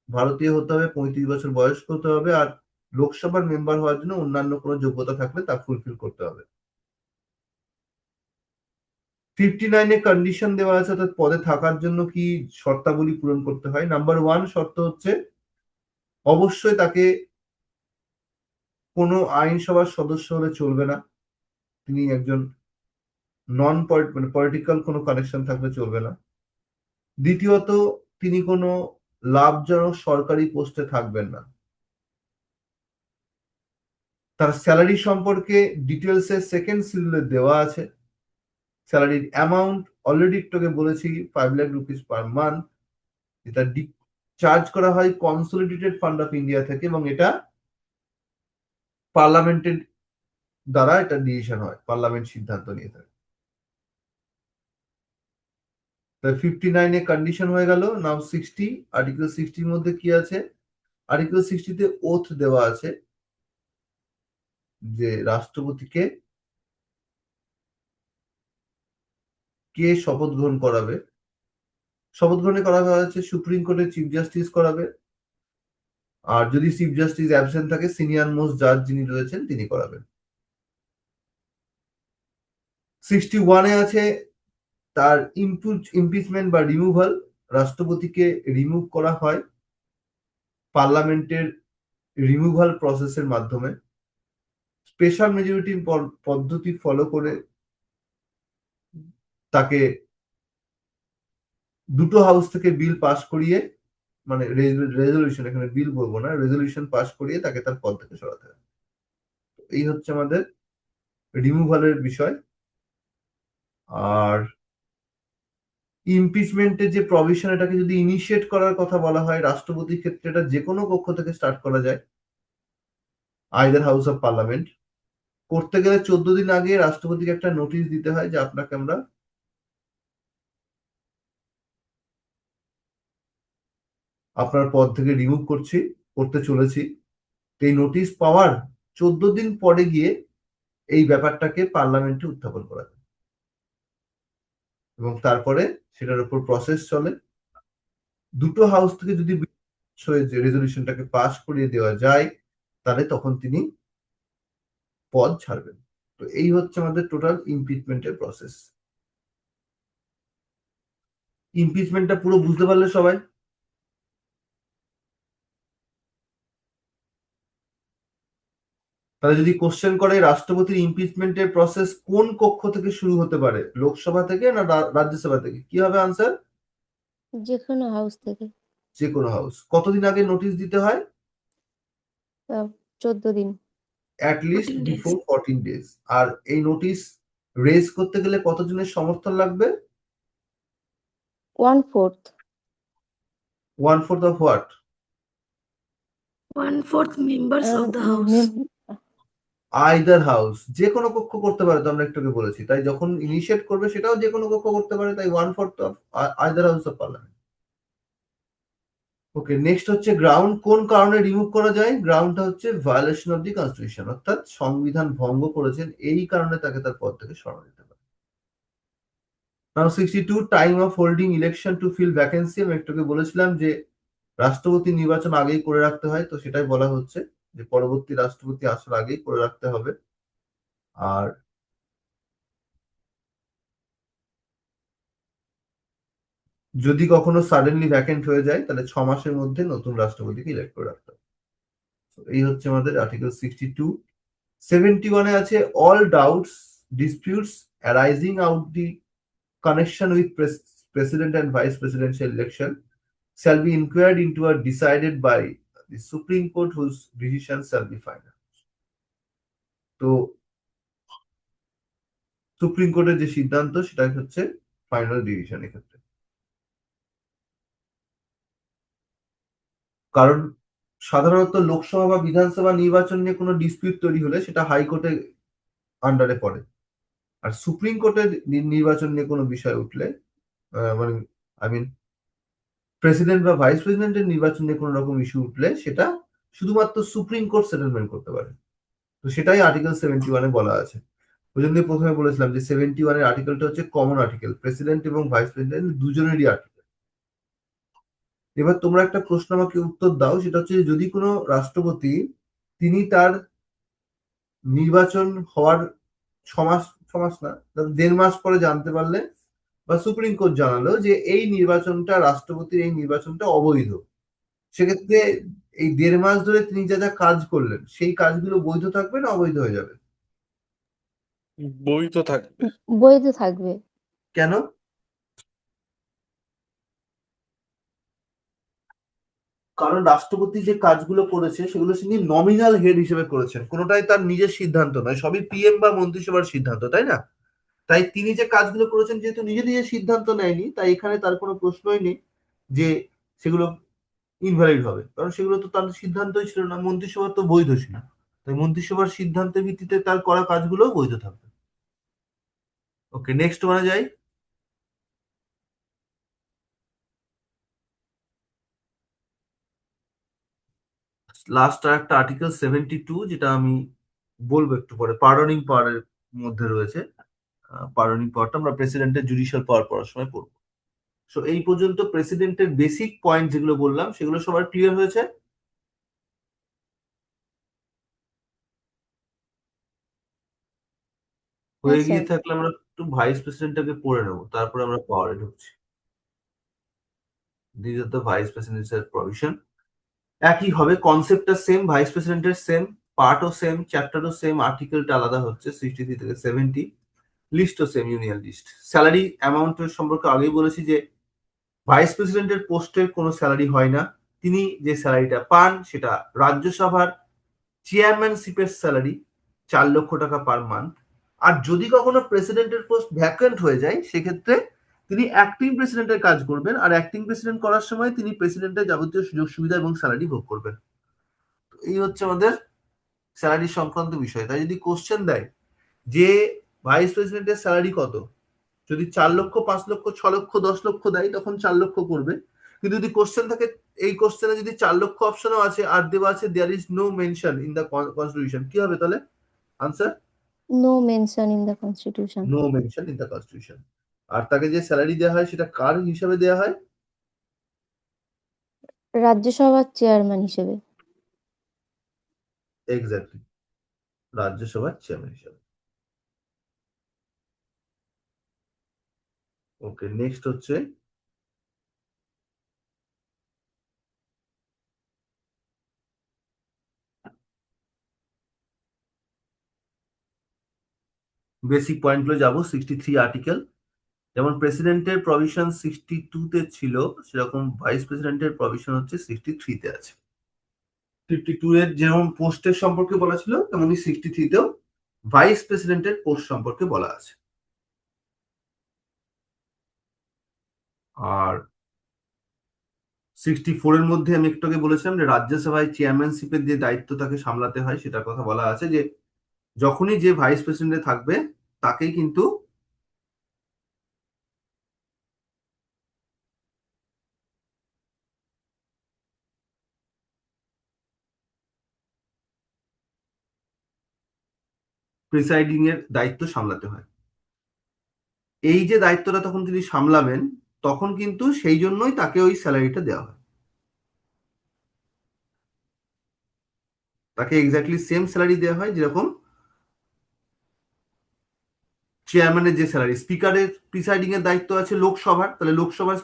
ভারতীয় হতে হবে, 35 বছর বয়স্ক হতে হবে, আর লোকসভার মেম্বার হওয়ার জন্য অন্যান্য কোনো যোগ্যতা থাকলে তা ফুলফিল করতে হবে। 59-এ কন্ডিশন দেওয়া আছে, অর্থাৎ পদে থাকার জন্য কি শর্তাবলী পূরণ করতে হয়। নাম্বার 1 শর্ত হচ্ছে অবশ্যই তাকে কোনো আইনসভার সদস্য হলে চলবে না, তিনি একজন নন মানে পলিটিক্যাল কোনো কানেকশন থাকলে চলবে না। দ্বিতীয়ত তিনি কোনো লাভজনক সরকারি পোস্টে থাকবেন না। তার স্যালারি সম্পর্কে ডিটেলসে সেকেন্ড শিডিউলে দেওয়া আছে। স্যালারির অ্যামাউন্ট অলরেডি তোকে বলেছি 5 লাখ রুপিস পার মান্থ, এটা চার্জ করা হয় কনসলিডেটেড ফান্ড অফ ইন্ডিয়া থেকে, এবং এটা পার্লামেন্টের দ্বারা এটা ডিসিশন হয়, পার্লামেন্ট সিদ্ধান্ত নিয়ে থাকে। 59-এ কন্ডিশন হয়ে গেল। নাও 60, আর্টিকেল 60-র মধ্যে কি আছে? আর্টিকেল 60-তে ওথ দেওয়া আছে যে রাষ্ট্রপতিকে কে শপথ গ্রহণ করাবে। শপথ গ্রহণে করা হয়েছে সুপ্রিম কোর্টের চিফ জাস্টিস করাবে, আর যদি চিফ জাস্টিস অ্যাবসেন্ট থাকে সিনিয়র মোস্ট জাজ যিনি রয়েছেন তিনি করাবেন। 61-এ আছে তার ইমপিচমেন্ট বা রিমুভাল, রাষ্ট্রপতিকে রিমুভ করা হয় পার্লামেন্টের রিমুভাল প্রসেসের মাধ্যমে। স্পেশাল মেজরিটি পদ্ধতি ফলো করে তাকে দুটো হাউস থেকে বিল পাস করিয়ে, মানে রেজলিউশন, এখানে বিল বলবো না, রেজলিউশন পাস করিয়ে তাকে তার পদ থেকে সরাতে হবে। এই হচ্ছে আমাদের রিমুভালের বিষয়। আর ইমপিচমেন্টের যে প্রভিশন, এটাকে যদি ইনিশিয়েট করার কথা বলা হয় রাষ্ট্রপতির ক্ষেত্রে, এটা যে কোনো কক্ষ থেকে স্টার্ট করা যায়, আইদার হাউস অফ পার্লামেন্ট। করতে গেলে 14 দিন আগে রাষ্ট্রপতিকে একটা নোটিশ দিতে হয় যে আপনাকে আমরা আপনার পদ থেকে রিমুভ করতে চলেছি। এই নোটিশ পাওয়ার 14 দিন পরে গিয়ে এই ব্যাপারটাকে পার্লামেন্টে উত্থাপন করা যায়। এবং তারপরে সেটার উপর প্রসেস চলে। দুটো হাউস থেকে যদি রেজলিউশনটাকে পাস করিয়ে দেওয়া যায়, তাহলে তখন তিনি পদ ছাড়বেন। তো এই হচ্ছে আমাদের টোটাল ইমপিচমেন্টের প্রসেস। ইমপিচমেন্টটা পুরো বুঝতে পারলে সবাই? তাহলে যদি কোশ্চেন করে রাষ্ট্রপতির ইমপিচমেন্টের প্রসেস কোন কক্ষ থেকে শুরু হতে পারে, লোকসভা থেকে না রাজ্যসভা থেকে, কি হবে আনসার? যে কোনো হাউস থেকে। যে কোনো হাউস। কতদিন আগে নোটিশ দিতে হয়? 14 দিন। At least before 14 days. আর এই নোটিশ রেজ করতে গেলে কতজনের সমর্থন লাগবে? 1/4 1/4 of what? 1/4 members of the house. Either house, যে কোনো কক্ষ করতে পারে, তো আমরা একটু আগে বলেছি। তাই যখন ইনিশিয়েট করবে সেটাও যে কোনো কক্ষ করতে পারে, তাই 1/4 of either house of parliament. Okay, next হচ্ছে গ্রাউন্ড। কোন কারণে রিমুভ করা যায়? গ্রাউন্ডটা হচ্ছে ভায়োলেশন অফ দি কনস্টিটিউশন, অর্থাৎ সংবিধান ভঙ্গ করেছেন, এই কারণে তাকে তার পদ থেকে সরানো যেতে পারে। Now 62, time of holding election to fill vacancy. আমি একটু আগে বলেছিলাম যে রাষ্ট্রপতি নির্বাচন আগেই করে রাখতে হয়, তো সেটাই বলা হচ্ছে যে পরবর্তী রাষ্ট্রপতি আসার আগেই করে রাখতে হবে। আর যদি কখনো সাডেনলি ভ্যাকেন্ট হয়ে যায়, তাহলে 6 মাসের মধ্যে নতুন রাষ্ট্রপতিকে ইলেক্ট করে রাখতে হবে। So, এই হচ্ছে আমাদের আর্টিকেল 62। 71 এ আছে all doubts disputes arising out the connection with president and vice presidential election shall be inquired into or decided by the Supreme Court whose decision shall be final. তো supreme কোর্টের যে সিদ্ধান্ত সেটা হচ্ছে ফাইনাল ডিসিশন এক্ষেত্রে। কারণ সাধারণত লোকসভা বা বিধানসভা নির্বাচন নিয়ে কোনো ডিসপিউট তৈরি হলে সেটা হাইকোর্টে আন্ডারে পড়ে। আর সুপ্রিম কোর্টের নির্বাচন নিয়ে কোনো বিষয় উঠলে, মানে আই মিন প্রেসিডেন্ট বা ভাইস প্রেসিডেন্টের নির্বাচন নিয়ে কোনো রকম ইস্যু উঠলে সেটা শুধুমাত্র সুপ্রিম কোর্ট সেটেলমেন্ট করতে পারে। তো সেটাই আর্টিকেল 71 বলা আছে। ওই জন্য প্রথমে বলেছিলাম যে 71 আর্টিকেলটা হচ্ছে কমন আর্টিকেল, প্রেসিডেন্ট এবং ভাইস প্রেসিডেন্ট দুজনেরই আর্টিকেল। এবার তোমরা একটা প্রশ্ন আমাকে উত্তর দাও, সেটা হচ্ছে যদি কোনো রাষ্ট্রপতি তিনি তার নির্বাচন হওয়ার 6 মাস, 6 মাস না, 1.5 মাস পরে জানতে পারলে বা সুপ্রিম কোর্ট জানালো যে এই নির্বাচনটা, রাষ্ট্রপতির এই নির্বাচনটা অবৈধ, সেক্ষেত্রে এই 1.5 মাস ধরে তিনি যা যা কাজ করলেন সেই কাজগুলো বৈধ থাকবে না অবৈধ হয়ে যাবে? বই তো থাকবে। বৈধ থাকবে। কেন? কারণ রাষ্ট্রপতি যে কাজগুলো করেছে সেগুলো তিনি নমিনাল হেড হিসেবে করেছেন, কোনোটাই তার নিজের সিদ্ধান্ত নয়, সবই পিএম বা মন্ত্রিসভার সিদ্ধান্ত, তাই না? তাই তিনি যে কাজগুলো করেছেন, যেহেতু নিজে নিজে সিদ্ধান্ত নেয়নি, তাই এখানে তার কোনো প্রশ্নই নেই যে সেগুলো ইনভ্যালিড হবে, কারণ সেগুলো তো তার সিদ্ধান্তই ছিল না, মন্ত্রিসভা তো বৈধ ছিল। তাই মন্ত্রিসভার সিদ্ধান্তের ভিত্তিতে তার করা কাজগুলো বৈধ থাকবে। ওকে, নেক্সট মানে যাই। লাস্ট আর একটা আর্টিকেল 72, যেটা আমি বলবো একটু পরে, পার্ডনিং পাওয়ারের মধ্যে রয়েছে। পার্ডনিং পাওয়ারটা আমরা প্রেসিডেন্টের জুডিশিয়াল পাওয়ার পড়ার সময় পড়বো। সো এই পর্যন্ত প্রেসিডেন্টের বেসিক পয়েন্ট যেগুলো বললাম সেগুলো সবার ক্লিয়ার হয়েছে? হয়ে হ্যাঁ গিয়ে স্যার। থাকলে আমরা একটু ভাইস প্রেসিডেন্টটাকে পড়ে নেবো, তারপরে আমরা পাওয়ারে ঢুকছি। This are the vice presidential provision. একই হবে, কনসেপ্টটা সেম, ভাইস প্রেসিডেন্টের সেম, পার্টও সেম, চ্যাপ্টারও সেম, আর্টিকেলটা আলাদা হচ্ছে 63 থেকে 70, লিস্টও সেম, ইউনিয়ন লিস্ট। স্যালারি অ্যামাউন্টের সম্পর্কে আগেই বলেছি যে ভাইস প্রেসিডেন্টের পোস্টের কোনো স্যালারি হয় না, তিনি যে স্যালারিটা পান সেটা রাজ্যসভার চেয়ারম্যানশিপের স্যালারি, 4 লক্ষ টাকা পার মান্থ। আর যদি কখনো প্রেসিডেন্টের পোস্ট ভ্যাকেন্ট হয়ে যায়, সেক্ষেত্রে তিনি অ্যাক্টিং প্রেসিডেন্টের কাজ করবেন, আর অ্যাক্টিং প্রেসিডেন্ট করার সময় তিনি প্রেসিডেন্টের যাবতীয় সুযোগ সুবিধা এবং স্যালারি ভোগ করবেন। এই হচ্ছে আমাদের স্যালারি সংক্রান্ত বিষয়। তাই যদি কোশ্চেন দেয় যে ভাইস প্রেসিডেন্টের স্যালারি কত, যদি 4 লক্ষ, 5 লক্ষ, 6 লক্ষ, 10 লক্ষ দেয়, তখন 4 লক্ষ করবে। কিন্তু যদি কোশ্চেন থাকে, এই কোশ্চেনে যদি 4 লক্ষ অপশনও আছে আর দেওয়া আছে there is no mention in the constitution, কি হবে তাহলে answer? No mention in the constitution. No mention in the constitution. আর তাকে যে স্যালারি দেওয়া হয় সেটা কার হিসাবে দেওয়া হয়? রাজ্যসভার চেয়ারম্যান হিসেবে। এক্স্যাক্টলি, রাজ্যসভার চেয়ারম্যান হিসাবে। ওকে, নেক্সট হচ্ছে বেসিক পয়েন্টগুলো যাব। 63 আর্টিকেল, যেমন প্রেসিডেন্টের প্রভিশন 62-তে ছিল, সেরকম ভাইস প্রেসিডেন্টের প্রভিশন হচ্ছে 63-তে আছে। 52 এর যেমন পোস্টের সম্পর্কে বলা ছিল, তেমনি 63-তেও ভাইস প্রেসিডেন্টের পোস্ট সম্পর্কে বলা আছে। আর 64 এর মধ্যে আমি একটু আগে বলেছিলাম যে রাজ্যসভায় চেয়ারম্যানশিপের যে দায়িত্ব তাকে সামলাতে হয়, সেটার কথা বলা আছে যে যখনই যে ভাইস প্রেসিডেন্ট থাকবে তাকেই কিন্তু প্রিসাইডিং এর দায়িত্ব সামলাতে হয়। এই যে দায়িত্বটা তখন তিনি সামলাবেন, তখন কিন্তু সেই জন্যই তাকে ওই স্যালারিটা দেওয়া হয়। তাকে এক্স্যাক্টলি সেম স্যালারি দেওয়া হয় যেরকম চেয়ারম্যানের যে স্যালারি। স্পিকারের প্রিসাইডিং এর দায়িত্ব আছে লোকসভার, তাহলে লোকসভার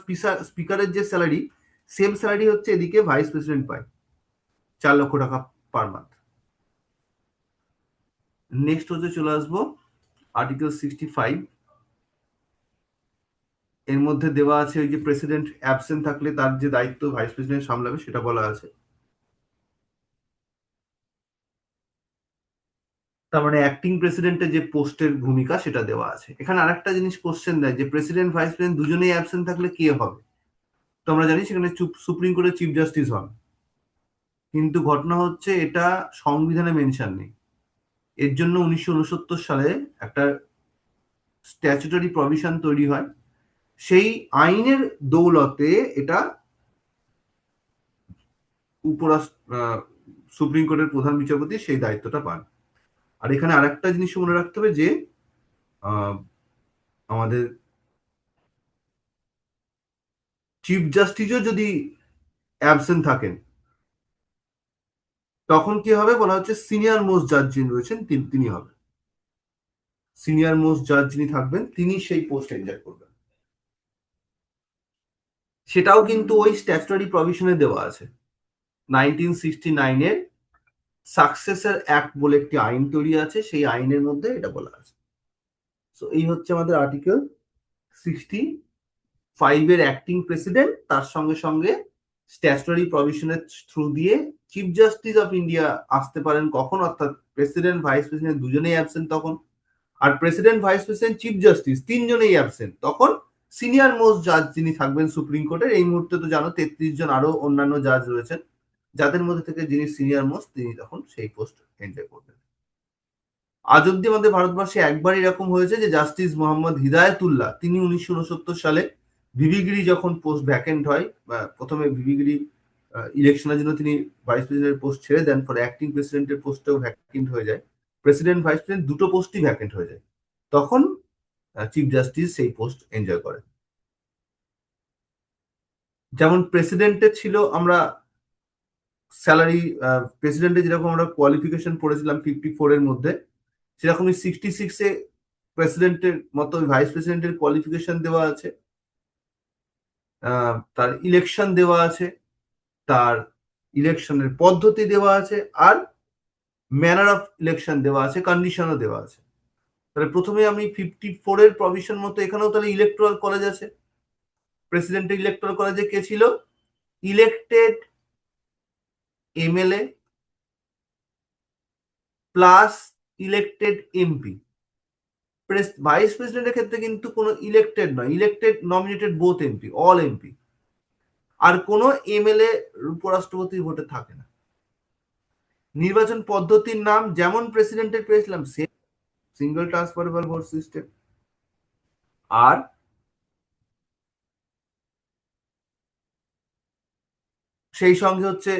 স্পিকারের যে স্যালারি, সেম স্যালারি হচ্ছে এদিকে ভাইস প্রেসিডেন্ট পায়, 4 লক্ষ টাকা পার মান্থ। নেক্সট হচ্ছে চলে আসবো আর্টিকেল 65। এর মধ্যে দেওয়া আছে ওই যে প্রেসিডেন্ট অ্যাবসেন্ট থাকলে তার যে দায়িত্ব ভাইস প্রেসিডেন্ট সামলাবে সেটা বলা আছে। তার মানে অ্যাক্টিং প্রেসিডেন্টের যে পোস্টের ভূমিকা সেটা দেওয়া আছে। এখানে আরেকটা জিনিস কোশ্চেন দেয় যে প্রেসিডেন্ট ভাইস প্রেসিডেন্ট দুজনেই অ্যাবসেন্ট থাকলে কে হবে। তো আমরা জানি সেখানে সুপ্রিম কোর্টের চিফ জাস্টিস হন, কিন্তু ঘটনা হচ্ছে এটা সংবিধানে মেনশন নেই। এর জন্য 1969 সালে একটা স্ট্যাচুটরি প্রভিশন তৈরি হয়, সেই আইনের দৌলতে এটা সুপ্রিম কোর্টের প্রধান বিচারপতি সেই দায়িত্বটা পান। আর এখানে আরেকটা জিনিস মনে রাখতে হবে যে আহ, আমাদের চিফ জাস্টিসও যদি অ্যাবসেন্ট থাকেন, তখন কি হবে বলা হচ্ছে সিনিয়র মোস্ট জাজ যিনি রয়েছেন তিনি হবেন। সিনিয়র মোস্ট জাজ যিনি থাকবেন তিনি সেই পোস্ট এনজয় করবেন। সেটাও কিন্তু ওই স্ট্যাচুটরি প্রভিশনে দেওয়া আছে। 1969 এর সাকসেসর অ্যাক্ট বলে একটি আইন তৈরি আছে, সেই আইনের মধ্যে এটা বলা আছে। তো এই হচ্ছে আমাদের আর্টিকেল 65 এর অ্যাক্টিং প্রেসিডেন্ট, তার সঙ্গে সঙ্গে স্ট্যাচুটরি প্রভিশনের থ্রু দিয়ে চিফ জাস্টিস অফ ইন্ডিয়া আসতে পারেন কখন, অর্থাৎ প্রেসিডেন্ট ভাইস প্রেসিডেন্ট দুজনেই অ্যাবসেন্ট তখন। আর president vice president chief justice তিনজনেই অ্যাবসেন্ট, তখন সিনিয়র মোস্ট জাজ যিনি থাকবেন সুপ্রিম কোর্টের, এই মুহূর্তে তো জানো 33 জন আরো অন্যান্য জাজ রয়েছেন, যাদের মধ্যে থেকে যিনি সিনিয়র মোস্ট তিনি তখন সেই পোস্ট এনজয় করবেন। আজ অব্দি আমাদের ভারতবর্ষে একবার এরকম হয়েছে যে জাস্টিস মোহাম্মদ হিদায়তুল্লাহ তিনি 1969 সালে ভিভিগিরি যখন পোস্ট ভ্যাকেন্ট হয়, প্রথমে ভিভিগিরি ইলেকশনের জন্য তিনি ভাইস প্রেসিডেন্টের পোস্ট ছেড়ে দেন, পরে অ্যাক্টিং প্রেসিডেন্টের পোস্টটাও ভ্যাকেন্ট হয়ে যায়, প্রেসিডেন্ট ভাইস প্রেসিডেন্ট দুটো পোস্টই ভ্যাকেন্ট হয়ে যায়, তখন চিফ জাস্টিস সেই পোস্ট এনজয় করেন। যেমন প্রেসিডেন্টের ছিল আমরা স্যালারি, প্রেসিডেন্টের যেরকম আমরা কোয়ালিফিকেশন পড়েছিলাম 54 এর মধ্যে, সেরকমই 66-এ প্রেসিডেন্টের মতো ভাইস প্রেসিডেন্টের কোয়ালিফিকেশন দেওয়া আছে, তার ইলেকশন দেওয়া আছে, তার ইলেকশনের পদ্ধতি দেওয়া আছে, আর ম্যানার অফ ইলেকশন দেওয়া আছে, কন্ডিশনও দেওয়া আছে। তাহলে প্রথমে আমি 54 এর প্রভিশন মতো এখানেও তাহলে ইলেকট্রাল কলেজ আছে। প্রেসিডেন্টের ইলেকট্রাল কলেজে কে ছিল? Elected MLA plus elected MP. Vice প্রেসিডেন্টের ক্ষেত্রে কিন্তু কোনো ইলেক্টেড নয়, elected nominated both MP, all MP, আর কোনো এমএলএ উপরাষ্ট্রপতির ভোটে থাকে না। নির্বাচন পদ্ধতির নাম যেমন প্রেসিডেন্টের পেয়েছিলাম same, single transferable vote system. আর সেই সঙ্গে হচ্ছে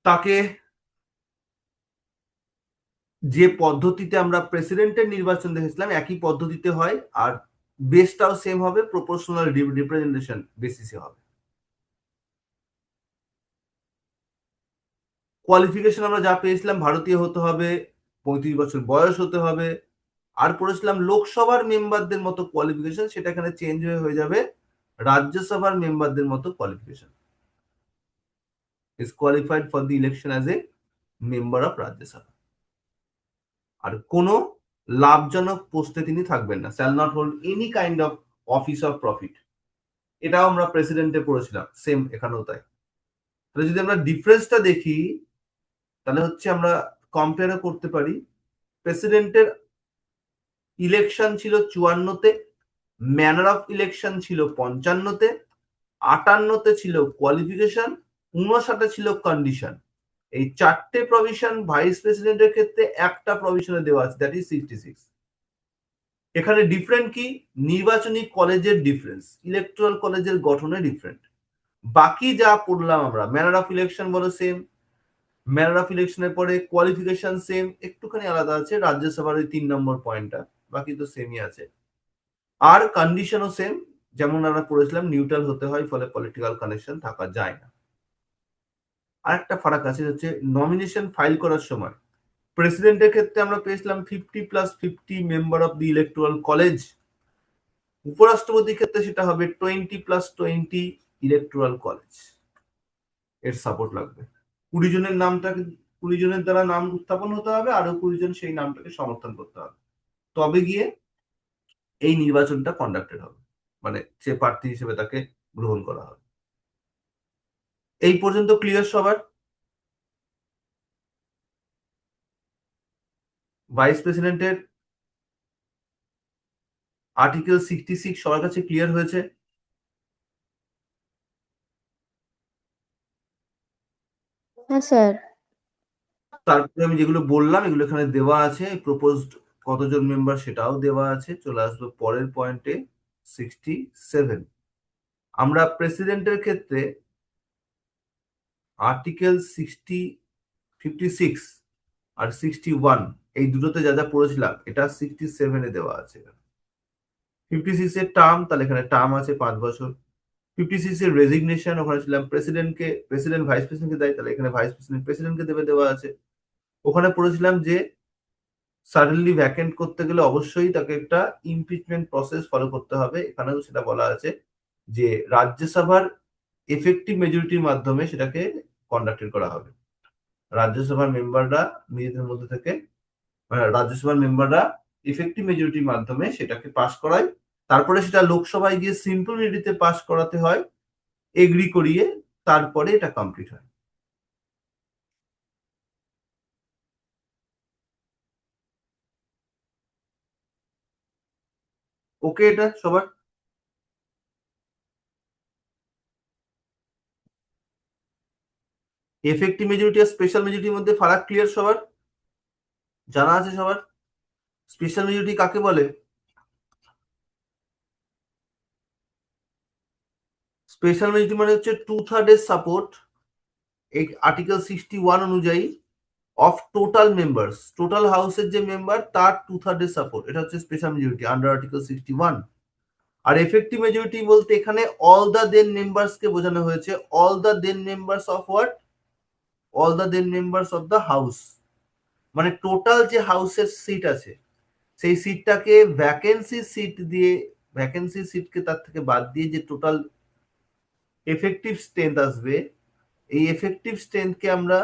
তাকে যে পদ্ধতিতে আমরা প্রেসিডেন্টের নির্বাচন দেখেছিলাম একই পদ্ধতিতে হয়, আর বেসটাও সেম হবে, প্রপোর্শনাল রিপ্রেজেন্টেশন বেসিসে হবে। কোয়ালিফিকেশন আমরা যা পেয়েছিলাম, ভারতীয় হতে হবে, 35 বছর বয়স হতে হবে। আর পড়েছিলাম লোকসভার মেম্বারদের মতো কোয়ালিফিকেশন, সেটা এখানে চেঞ্জ হয়ে যাবে রাজ্যসভার মেম্বারদের মতো qualification. Is qualified for the election as a member of Rajya Sabha. আর কোনো লাভজনক পোস্টে তিনি থাকবেন না, shall not hold any kind of office of profit. এটাও আমরা প্রেসিডেন্টে পড়েছিলাম, সেম এখানেও তাই। তাহলে যদি আমরা ডিফারেন্সটা দেখি, তাহলে হচ্ছে আমরা কম্পেয়ারও করতে পারি। প্রেসিডেন্টের ইলেকশন ছিল 54-তে, ম্যানার অফ ইলেকশন ছিল 55-তে, 58-তে ছিল কোয়ালিফিকেশন, 59-এ ছিল কন্ডিশন। এই চারটে প্রভিশন ভাইস প্রেসিডেন্টের ক্ষেত্রে একটা প্রভিশনে দেওয়া আছে, দ্যাট ইজ 66। এখানে ডিফারেন্ট কি? নির্বাচনী কলেজের ডিফারেন্স, ইলেকট্রাল কলেজের গঠনে ডিফারেন্ট। বাকি যা পড়লাম আমরা, ম্যানার অফ ইলেকশন বলো সেম, ম্যানার অফ ইলেকশনের পরে কোয়ালিফিকেশন সেম, একটুখানি আলাদা আছে রাজ্যসভার ওই 3 নম্বর পয়েন্টটা, বাকি তো সেমই আছে। আর কন্ডিশনও সেম, যেমন আমরা পড়েছিলাম নিউট্রাল হতে হয়, ফলে পলিটিক্যাল কানেকশন থাকা যায় না। আরেকটা ফারাক আছে, হচ্ছে নমিনেশন ফাইল করার সময় প্রেসিডেন্টের ক্ষেত্রে আমরা পেয়েছিলাম 50+50 member of the electoral college. উপরাষ্ট্রপতির ক্ষেত্রে সেটা হবে 20+20 ইলেকট্রাল কলেজ। এর সাপোর্ট লাগবে। 20 জনের নামটাকে, 20 জনের দ্বারা নাম উত্থাপন হতে হবে, আরো 20 জন সেই নামটাকে সমর্থন করতে হবে, তবে গিয়ে এই নির্বাচনটা কন্ডাক্টেড হবে, মানে সে প্রার্থী হিসেবে তাকে গ্রহণ করা হবে। এই পর্যন্ত ক্লিয়ার সবার? ভাইস প্রেসিডেন্টের আর্টিকেল 66 সবার কাছে ক্লিয়ার হয়েছে? হ্যাঁ স্যার। তারপরে আমি যেগুলো বললাম এগুলো এখানে দেওয়া আছে, প্রপোজড কতজন মেম্বার সেটাও দেওয়া আছে। চলে আসবো পরের পয়েন্টে, 67। আমরা প্রেসিডেন্টের ক্ষেত্রে আর্টিকেল 56 আর 61 এই দুটোতে যা যা পড়েছিলাম, এটা 67-এ দেওয়া আছে। 56 এর টার্ম, তাহলে এখানে টার্ম আছে 5 বছর। 56 এর রেজিগনেশন, ওখানে ছিলাম প্রেসিডেন্টকে, প্রেসিডেন্ট ভাইস প্রেসিডেন্টকে দেয়, তাহলে এখানে ভাইস প্রেসিডেন্ট প্রেসিডেন্টকে দেওয়া আছে। ওখানে পড়েছিলাম যে সাডেনলি ভ্যাকেন্ট করতে গেলে অবশ্যই তাকে একটা ইমপিচমেন্ট প্রসেস ফলো করতে হবে, এখানেও সেটা বলা আছে যে রাজ্যসভার এফেক্টিভ মেজরিটির মাধ্যমে সেটাকে কন্ডাক্টেড করা হবে। রাজ্যসভার মেম্বাররা নিজেদের মধ্যে থেকে, রাজ্যসভার মেম্বাররা এফেক্টিভ মেজরিটির মাধ্যমে সেটাকে পাশ করায়, তারপরে সেটা লোকসভায় গিয়ে সিম্পল মেজরিটিতে পাশ করাতে হয়, এগ্রি করিয়ে, তারপরে এটা কমপ্লিট হয়। ওকে এটা সবার? এফেক্টিভ মেজরিটি আর স্পেশাল মেজরিটির মধ্যে ফারাক ক্লিয়ার সবার? জানা আছে সবার? স্পেশাল মেজরিটি কাকে বলে? স্পেশাল মেজরিটি মানে হচ্ছে 2/3 সাপোর্ট, এই আর্টিকেল 61 অনুযায়ী, অফ টোটাল মেম্বার্স, টোটাল হাউসের যে মেম্বার তার 2/3 সাপোর্ট, এটা হচ্ছে স্পেশাল মেজরিটি আন্ডার আর্টিকেল 61। আর এফেক্টিভ মেজরিটি বলতে এখানে অল দ্য দেন মেম্বার্স কে বোঝানো হয়েছে, all the then members of what? All the then members of the house. মানে টোটাল যে হাউসের সিট আছে, সেই সিটটাকে ভ্যাকেন্সি সিট দিয়ে, ভ্যাকেন্সি সিটকে তার থেকে বাদ দিয়ে যে টোটাল এফেক্টিভ স্ট্রেংথ আসবে, এই এফেক্টিভ স্ট্রেংথকে আমরা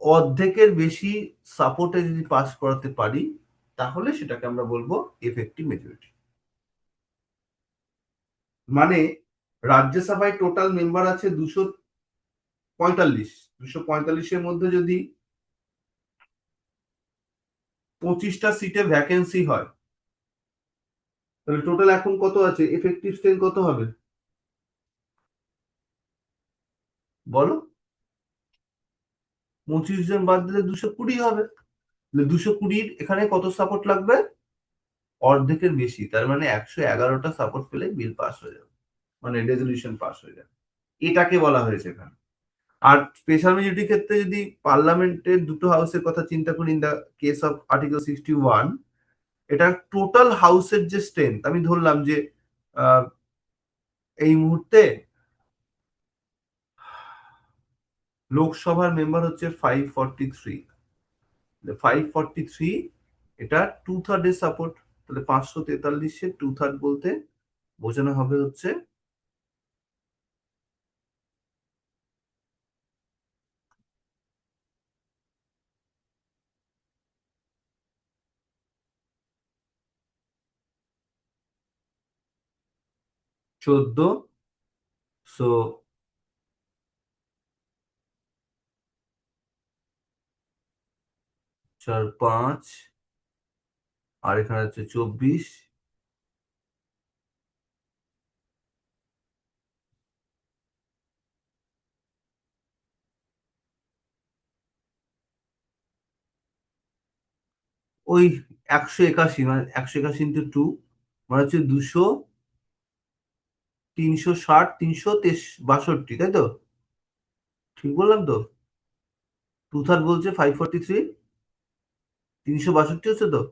অর্ধেকের বেশি সাপোর্টে যদি পাস করাতে পারি, তাহলে সেটাকে আমরা বলবো এফেক্টিভ মেজরিটি। মানে রাজ্যসভায় টোটাল মেম্বার আছে 245, 245-এর মধ্যে যদি 25টা সিটে ভ্যাকেন্সি হয়, তাহলে টোটাল এখন কত আছে? এফেক্টিভ স্ট্রেংথ কত হবে বলো? 25 জন বাদ দিলে 220 হবে। 220-র এখানে কত সাপোর্ট লাগবে? অর্ধেকের বেশি, তার মানে 111টা সাপোর্ট পেলে বিল পাস হয়ে যাবে, মানে রেজলিউশন পাস হয়ে যাবে। এটাকে বলা হয়েছে এখানে। আর স্পেশাল মেজরিটির ক্ষেত্রে যদি পার্লামেন্টের দুটো হাউসের কথা চিন্তা করি, in the case of article 61, এটা টোটাল হাউসের যে স্ট্রেংথ, আমি ধরলাম যে আহ, এই মুহূর্তে লোকসভার মেম্বার হচ্ছে 543, 543, এটা 2/3 সাপোর্ট, তাহলে 543-এর 2/3 বলতে বোঝানো হবে হচ্ছে 14, সো 4, 5, আর এখানে হচ্ছে 24, ওই 181, মানে 181 × 2 মানে হচ্ছে 200, 360, 362, তাই তো? ঠিক বললাম তো? 2/3 বলছে 543, 362 হচ্ছে তো?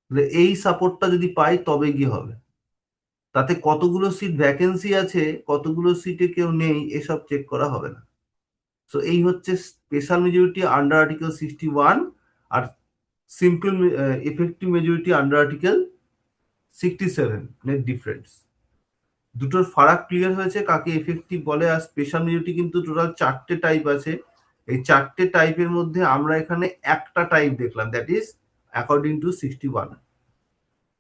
তাহলে এই সাপোর্টটা যদি পাই তবে গিয়ে হবে। তাতে কতগুলো সিট ভ্যাকেন্সি আছে, কতগুলো সিটে কেউ নেই, এসব চেক করা হবে না। সো এই হচ্ছে স্পেশাল মেজরিটি আন্ডার আর্টিকেল 61 আর simple effective majority under article 67 এর ডিফারেন্স। দুটোর ফারাক ক্লিয়ার হয়েছে, কাকে এফেক্টিভ বলে। আর স্পেশাল মেজরিটি কিন্তু টোটাল 4টে টাইপ আছে। এই 4টে টাইপের মধ্যে আমরা এখানে একটা টাইপ দেখলাম, দ্যাট ইজ অ্যাকর্ডিং টু 61।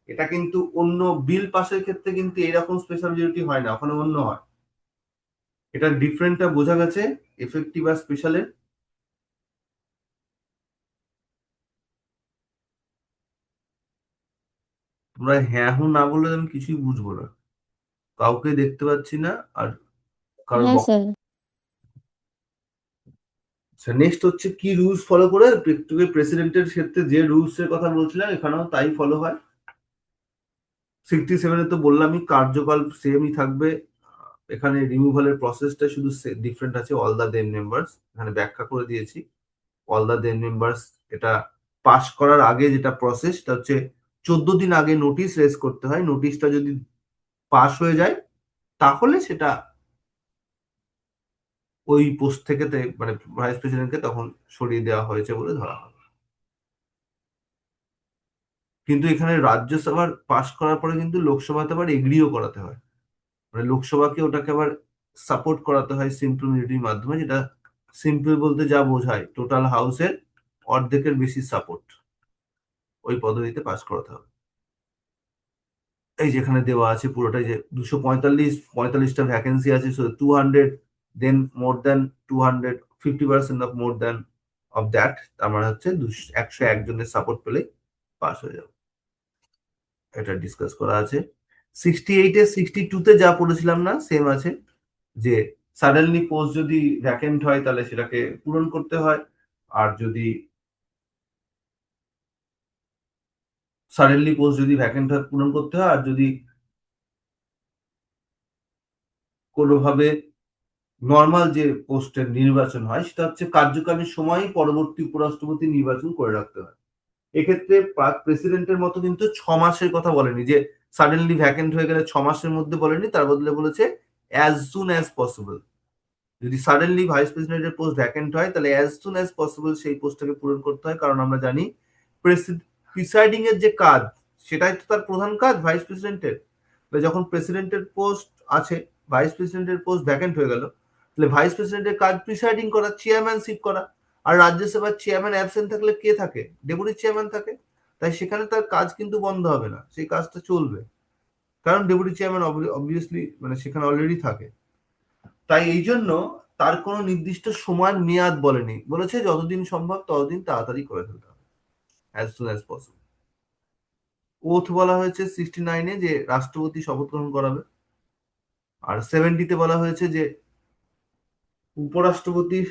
এটা কিন্তু অন্য বিল পাসের ক্ষেত্রে কিন্তু এরকম স্পেশাল মেজরিটি হয় না, ওখানে অন্য হয়। এটা ডিফারেন্টটা বোঝা গেছে এফেক্টিভ আর স্পেশালের। তোমরা হ্যাঁ হু না বললে আমি কিছুই বুঝবো না, কাউকে দেখতে পাচ্ছি না আর কারোর হ্যাঁ স্যার। নেক্সট হচ্ছে কি রুলস ফলো করে। প্রেসিডেন্টের ক্ষেত্রে যে রুলস এর কথা বলছিলাম এখানেও তাই ফলো হয়। 67-এ তো বললামই কার্যকাল সেমই থাকবে। এখানে রিমুভালের প্রসেসটা শুধু ডিফারেন্ট আছে, অল দা দেম মেম্বার্স, এখানে ব্যাখ্যা করে দিয়েছি। অল দা দেম মেম্বার্স, এটা পাস করার আগে যেটা প্রসেস, সেটা হচ্ছে 14 দিন আগে নোটিশ রেজ করতে হয়। নোটিশটা যদি পাস হয়ে যায় তাহলে সেটা ওই পোস্ট থেকে মানে ভাইস প্রেসিডেন্টকে তখন সরিয়ে দেওয়া হয়েছে বলে ধরা হয়। কিন্তু এখানে রাজ্যসভার পাস করার পরে কিন্তু লোকসভাতে আবার এগ্রিও করাতে হয়, মানে লোকসভাকে ওটাকে আবার সাপোর্ট করাতে হয় সিম্পল মেজরিটির মাধ্যমে। যেটা সিম্পল বলতে যা বোঝায় টোটাল হাউসের অর্ধেকের বেশি সাপোর্ট, ওই পদ্ধতিতে পাস করাতে হবে। এই যেখানে দেওয়া আছে পুরোটাই, যে 245টা ভ্যাকেন্সি আছে, so 200, then more than 200, 50% of more than of that, তার মানে হচ্ছে 101 জনের সাপোর্ট পেলে পাস হয়ে যাবে। এটা ডিসকাস করা আছে। 68-এ 62-তে যা পড়েছিলাম না সেম আছে, যে সাডেনলি পোস্ট যদি ভ্যাকেন্ট হয় তাহলে সেটাকে পূরণ করতে হয়। আর যদি সাডেনলি পোস্ট যদি ভ্যাকেন্ট হয় পূরণ করতে হয়, আর যদি কোনোভাবে নর্মাল যে পোস্টের নির্বাচন হয় সেটা হচ্ছে কার্যকালীন সময় পরবর্তী উপরাষ্ট্রপতি নির্বাচন করে রাখতে হয়। এক্ষেত্রে প্রেসিডেন্টের মতো কিন্তু 6 মাসের কথা বলেনি, যে সাডেনলি ভ্যাকেন্ট হয়ে গেলে 6 মাসের মধ্যে বলেনি, তার বদলে বলেছে অ্যাজ সুন অ্যাজ পসিবল। যদি সাডেনলি ভাইস প্রেসিডেন্টের পোস্ট ভ্যাকেন্ট হয় তাহলে অ্যাজ সুন অ্যাজ পসিবল সেই পোস্টটাকে পূরণ করতে হয়। কারণ আমরা জানি প্রিসাইডিং এর যে কাজ, সেটাই তো তার প্রধান কাজ ভাইস প্রেসিডেন্টের। যখন প্রেসিডেন্টের পোস্ট আছে, ভাইস প্রেসিডেন্টের পোস্ট ভ্যাকেন্ট হয়ে গেল, তাহলে ভাইস প্রেসিডেন্টের কাজ প্রিসাইডিং করা, চেয়ারম্যানশিপ করা। আর রাজ্যসভার চেয়ারম্যান অ্যাবসেন্ট থাকলে কে থাকে? ডেপুটি চেয়ারম্যান থাকে। তাই সেখানে তার কাজ কিন্তু বন্ধ হবে না, সেই কাজটা চলবে, কারণ ডেপুটি চেয়ারম্যান অবভিয়াসলি মানে সেখানে অলরেডি থাকে। তাই এই জন্য তার কোনো নির্দিষ্ট সময়ের মেয়াদ বলেনি, বলেছে যতদিন সম্ভব ততদিন তাড়াতাড়ি করে ফেলতে হবে, as soon as possible. Oath বলা হয়েছে 69-এ যে রাষ্ট্রপতি শপথ গ্রহণ করাবে। আর 70-তে বলা হয়েছে যে উপরাষ্ট্রপতির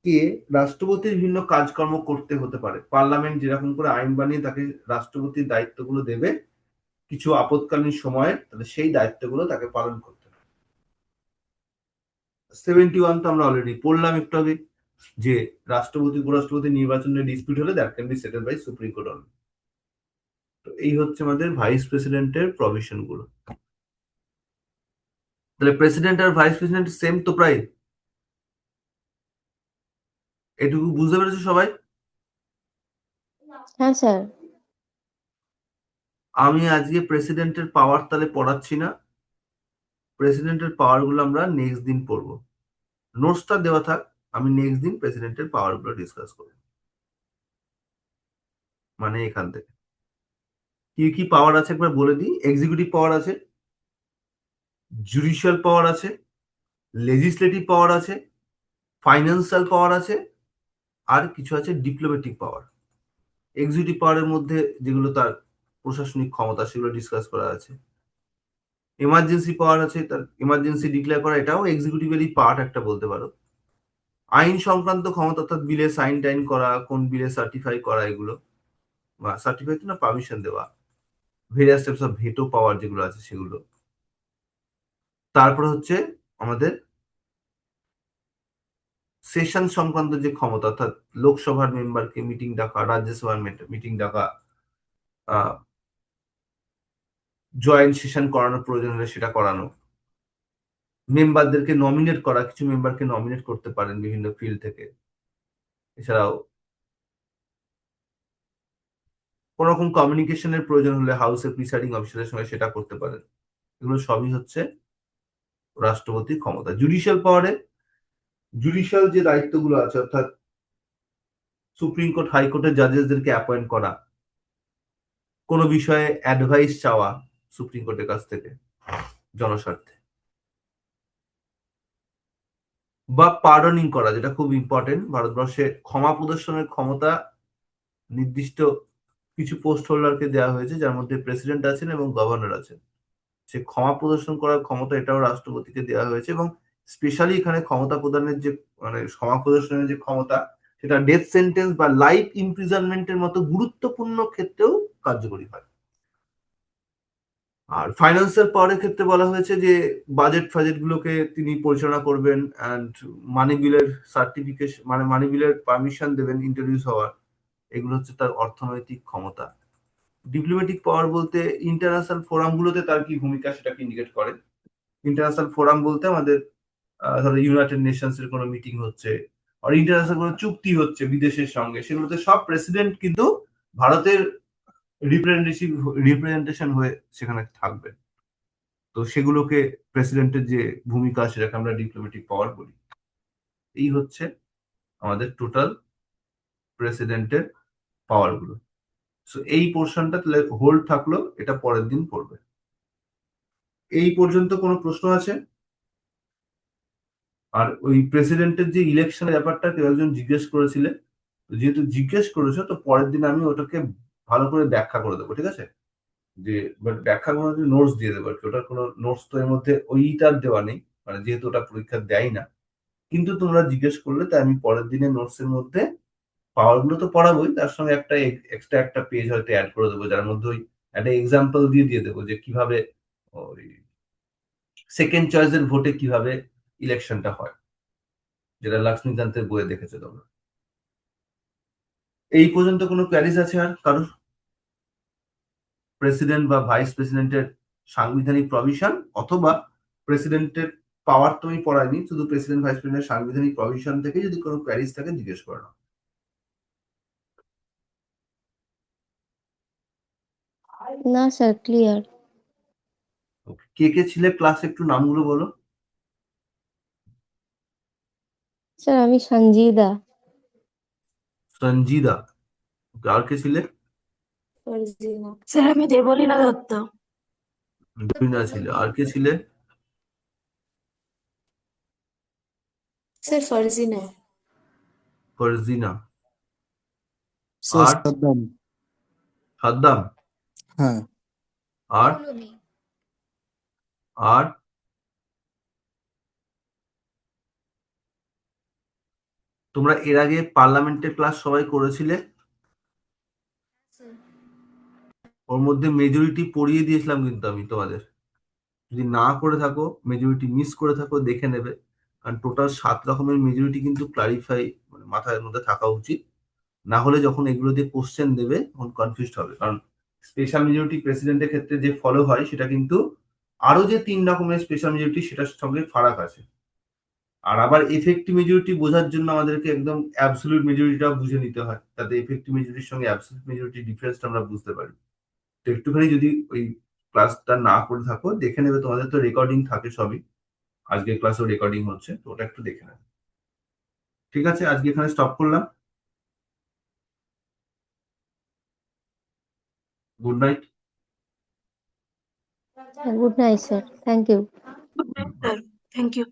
কে রাষ্ট্রপতির বিভিন্ন কাজকর্ম করতে হতে পারে। পার্লামেন্ট যেরকম করে আইন বানিয়ে তাকে রাষ্ট্রপতির দায়িত্বগুলো দেবে, কিছু আপৎকালীন সময়ে তাহলে সেই দায়িত্বগুলো তাকে পালন করতে হবে। 71 তো আমরা অলরেডি পড়লাম একটু আগে, যে রাষ্ট্রপতি উপরাষ্ট্রপতি নির্বাচনের ডিসপিউট হলে that can be settled by supreme court only. তো এই হচ্ছে আমাদের ভাইস প্রেসিডেন্টের প্রভিশন গুলো। তাহলে প্রেসিডেন্ট আর ভাইস প্রেসিডেন্ট সেম তো প্রায়, এটুকু বুঝতে পেরেছো সবাই? হ্যাঁ স্যার। আমি আজকে প্রেসিডেন্টের পাওয়ার তাহলে পড়াচ্ছি না, প্রেসিডেন্টের পাওয়ার গুলো আমরা নেক্সট দিন পড়বো। নোটসটা দেওয়া থাক, আমি নেক্সট দিন প্রেসিডেন্টের পাওয়ার গুলো ডিসকাস করবো। মানে এখান থেকে কি কি পাওয়ার আছে একবার বলে দিই। এক্সিকিউটিভ পাওয়ার আছে, জুডিশিয়াল পাওয়ার আছে, লেজিসলেটিভ পাওয়ার আছে, ফাইন্যান্সিয়াল পাওয়ার আছে, আর কিছু আছে ডিপ্লোম্যাটিক পাওয়ার। এক্সিকিউটিভ পাওয়ারের মধ্যে যেগুলো তার প্রশাসনিক ক্ষমতা সেগুলো ডিসকাস করা আছে। এমার্জেন্সি পাওয়ার আছে, তার এমার্জেন্সি ডিক্লেয়ার করা, এটাও এক্সিকিউটিভেরই পার্ট একটা বলতে পারো। আইন সংক্রান্ত ক্ষমতা অর্থাৎ বিলে সাইন টাইন করা, কোন বিলে সার্টিফাই করা, এগুলো বা সার্টিফাই তো না, পারমিশন দেওয়া, ভেরিয়াস টাইপস অফ ভেটো পাওয়ার যেগুলো আছে সেগুলো। তারপরে হচ্ছে আমাদের সেশন সংক্রান্ত যে ক্ষমতা, অর্থাৎ লোকসভার মেম্বারকে মিটিং ডাকা, রাজ্যসভার মিটিং ডাকা, জয়েন্ট সেশন করানোর প্রয়োজন হলে সেটা করানো, মেম্বারদেরকে নমিনেট করা, কিছু মেম্বারকে নমিনেট করতে পারেন বিভিন্ন ফিল্ড থেকে। এছাড়াও কোন রকম কমিউনিকেশনের প্রয়োজন হলে হাউসের প্রিসাইডিং অফিসারের সঙ্গে সেটা করতে পারেন। এগুলো সবই হচ্ছে রাষ্ট্রপতির ক্ষমতা। জুডিশিয়াল পাওয়ারে জুডিশিয়াল যে দায়িত্বগুলো আছে, অর্থাৎ সুপ্রিম কোর্ট হাইকোর্টের জাজেসদেরকে অ্যাপয়েন্ট করা, কোনো বিষয়ে অ্যাডভাইস চাওয়া সুপ্রিম কোর্টের কাছ থেকে জনস্বার্থে, বা পার্ডনিং করা, যেটা খুব ইম্পর্টেন্ট। ভারতবর্ষে ক্ষমা প্রদর্শনের ক্ষমতা নির্দিষ্ট কিছু পোস্ট হোল্ডারকে দেওয়া হয়েছে, যার মধ্যে প্রেসিডেন্ট আছেন এবং গভর্নর আছেন। সে ক্ষমা প্রদর্শন করার ক্ষমতা এটাও রাষ্ট্রপতিকে দেওয়া হয়েছে, এবং স্পেশালি এখানে ক্ষমতা প্রদানের যে মানে ক্ষমা প্রদর্শনের যে ক্ষমতা, সেটা ডেথ সেন্টেন্স বা লাইফ ইমপ্রিজনমেন্টের মতো গুরুত্বপূর্ণ ক্ষেত্রেও কার্যকরী হয়। আর ফাইন্যান্সিয়াল পাওয়ারের ক্ষেত্রে বলা হয়েছে যে বাজেট ফাজেট গুলোকে তিনি পরিচালনা করবেন, অ্যান্ড মানি বিলের সার্টিফিকেশন মানে মানি বিলের পারমিশন দেবেন ইন্ট্রোডিউস হওয়ার। এগুলো হচ্ছে তার অর্থনৈতিক ক্ষমতা। ডিপ্লোম্যাটিক পাওয়ার বলতে ইন্টারন্যাশনাল ফোরাম গুলোতে তার কি ভূমিকা সেটাকে ইন্ডিকেট করে। ইন্টারন্যাশনাল ফোরাম বলতে আমাদের ধরো ইউনাইটেড নেশনস এর কোনো মিটিং হচ্ছে, আর ইন্টারন্যাশনাল কোনো চুক্তি হচ্ছে বিদেশের সঙ্গে, সেগুলোতে সব প্রেসিডেন্ট কিন্তু ভারতের রিপ্রেজেন্টেশন হয়ে সেখানে থাকবে। তো সেগুলোকে প্রেসিডেন্টের যে ভূমিকা সেটাকে আমরা ডিপ্লোম্যাটিক পাওয়ার বলি। এই হচ্ছে আমাদের টোটাল প্রেসিডেন্টের পাওয়ার গুলো। সো এই পোর্শনটা তাহলে হোল্ড থাকলো, এটা পরের দিন পড়বে। এই পর্যন্ত কোনো প্রশ্ন আছে? আর ওই প্রেসিডেন্টের যে ইলেকশনের ব্যাপারটা কেউ একজন জিজ্ঞেস করেছিলে, তো যেহেতু জিজ্ঞেস করেছো তো পরের দিন আমি ওটাকে ভালো করে ব্যাখ্যা করে দেবো, ঠিক আছে? যে ব্যাখ্যা করে নোটস দিয়ে দেবো আর কি। ওটার কোনো নোটস তো এর মধ্যে ওইটার দেওয়া নেই, মানে যেহেতু ওটা পরীক্ষা দেয় না, কিন্তু তোমরা জিজ্ঞেস করলে তাই আমি পরের দিনে নোটস এর মধ্যে পাওয়ার গুলো তো পড়াবোই, তার সঙ্গে একটা এক্সট্রা একটা পেজ হয়তো অ্যাড করে দেবো, যার মধ্যে ওই একটা এক্সাম্পল দিয়ে দেবো যে কিভাবে ওই সেকেন্ড চয়েসের ভোটে কিভাবে ইলেকশনটা হয়, যেটা লক্ষ্মীকান্তের বইয়ে দেখেছো তোমরা। এই পর্যন্ত কোনো কোয়ারিজ আছে আর কারোর? প্রেসিডেন্ট বা ভাইস প্রেসিডেন্টের সাংবিধানিক প্রভিশন, অথবা প্রেসিডেন্টের পাওয়ার তো আমি পড়াইনি, শুধু প্রেসিডেন্ট ভাইস প্রেসিডেন্টের সাংবিধানিক প্রভিশন থেকে যদি কোনো কোয়ারিজ থাকে জিজ্ঞেস করে নাও। না স্যার, ক্লিয়ার। কে কে ছিলে ক্লাসে একটু নামগুলো বলো। স্যার আমি সঞ্জিদা। সঞ্জিদা, আর কে ছিলে? স্যার আমি দেবলীনা দত্ত। রবীনা ছিলে, আর কে ছিলে? স্যার ফারজিনা। ফারজিনা। স্যার আর সাদ্দাম। সাদ্দাম। হ্যাঁ। আর আর তোমরা এর আগে পার্লামেন্টের ক্লাস সবাই করেছিলে? ওর মধ্যে মেজরিটি পড়িয়ে দিয়েছিলাম কিন্তু আমি তোমাদের, যদি না করে থাকো, মেজরিটি মিস করে থাকো, দেখে নেবে। কারণ টোটাল 7 রকমের মেজরিটি কিন্তু ক্লারিফাই মানে মাথার মধ্যে থাকা উচিত। না হলে যখন এগুলো দিয়ে কোশ্চেন দেবে তখন কনফিউজড হবে। কারণ স্পেশাল মেজরিটি প্রেসিডেন্টের ক্ষেত্রে যে ফলো হয় সেটা কিন্তু আরো যে 3 রকমের স্পেশাল মেজরিটি সেটার সঙ্গে ফারাক আছে। আর আবার এফেক্টিভ মেজরিটি বোঝার জন্য আমাদেরকে একদম অ্যাবসলিউট মেজরিটিটা বুঝে নিতে হয়, তাতে এফেক্টিভ মেজরিটির সঙ্গে অ্যাবসলিউট মেজরিটি ডিফারেন্সটা আমরা বুঝতে পারি। তো একটুখানি যদি ওই ক্লাসটা না করে থাকো দেখে নেবে, তোমাদের তো রেকর্ডিং থাকে সবই, আজকের ক্লাসেও রেকর্ডিং হচ্ছে, তো ওটা একটু দেখে নেবে। ঠিক আছে, আজকে এখানে স্টপ করলাম। Good night. Good night sir, thank you. Sir thank you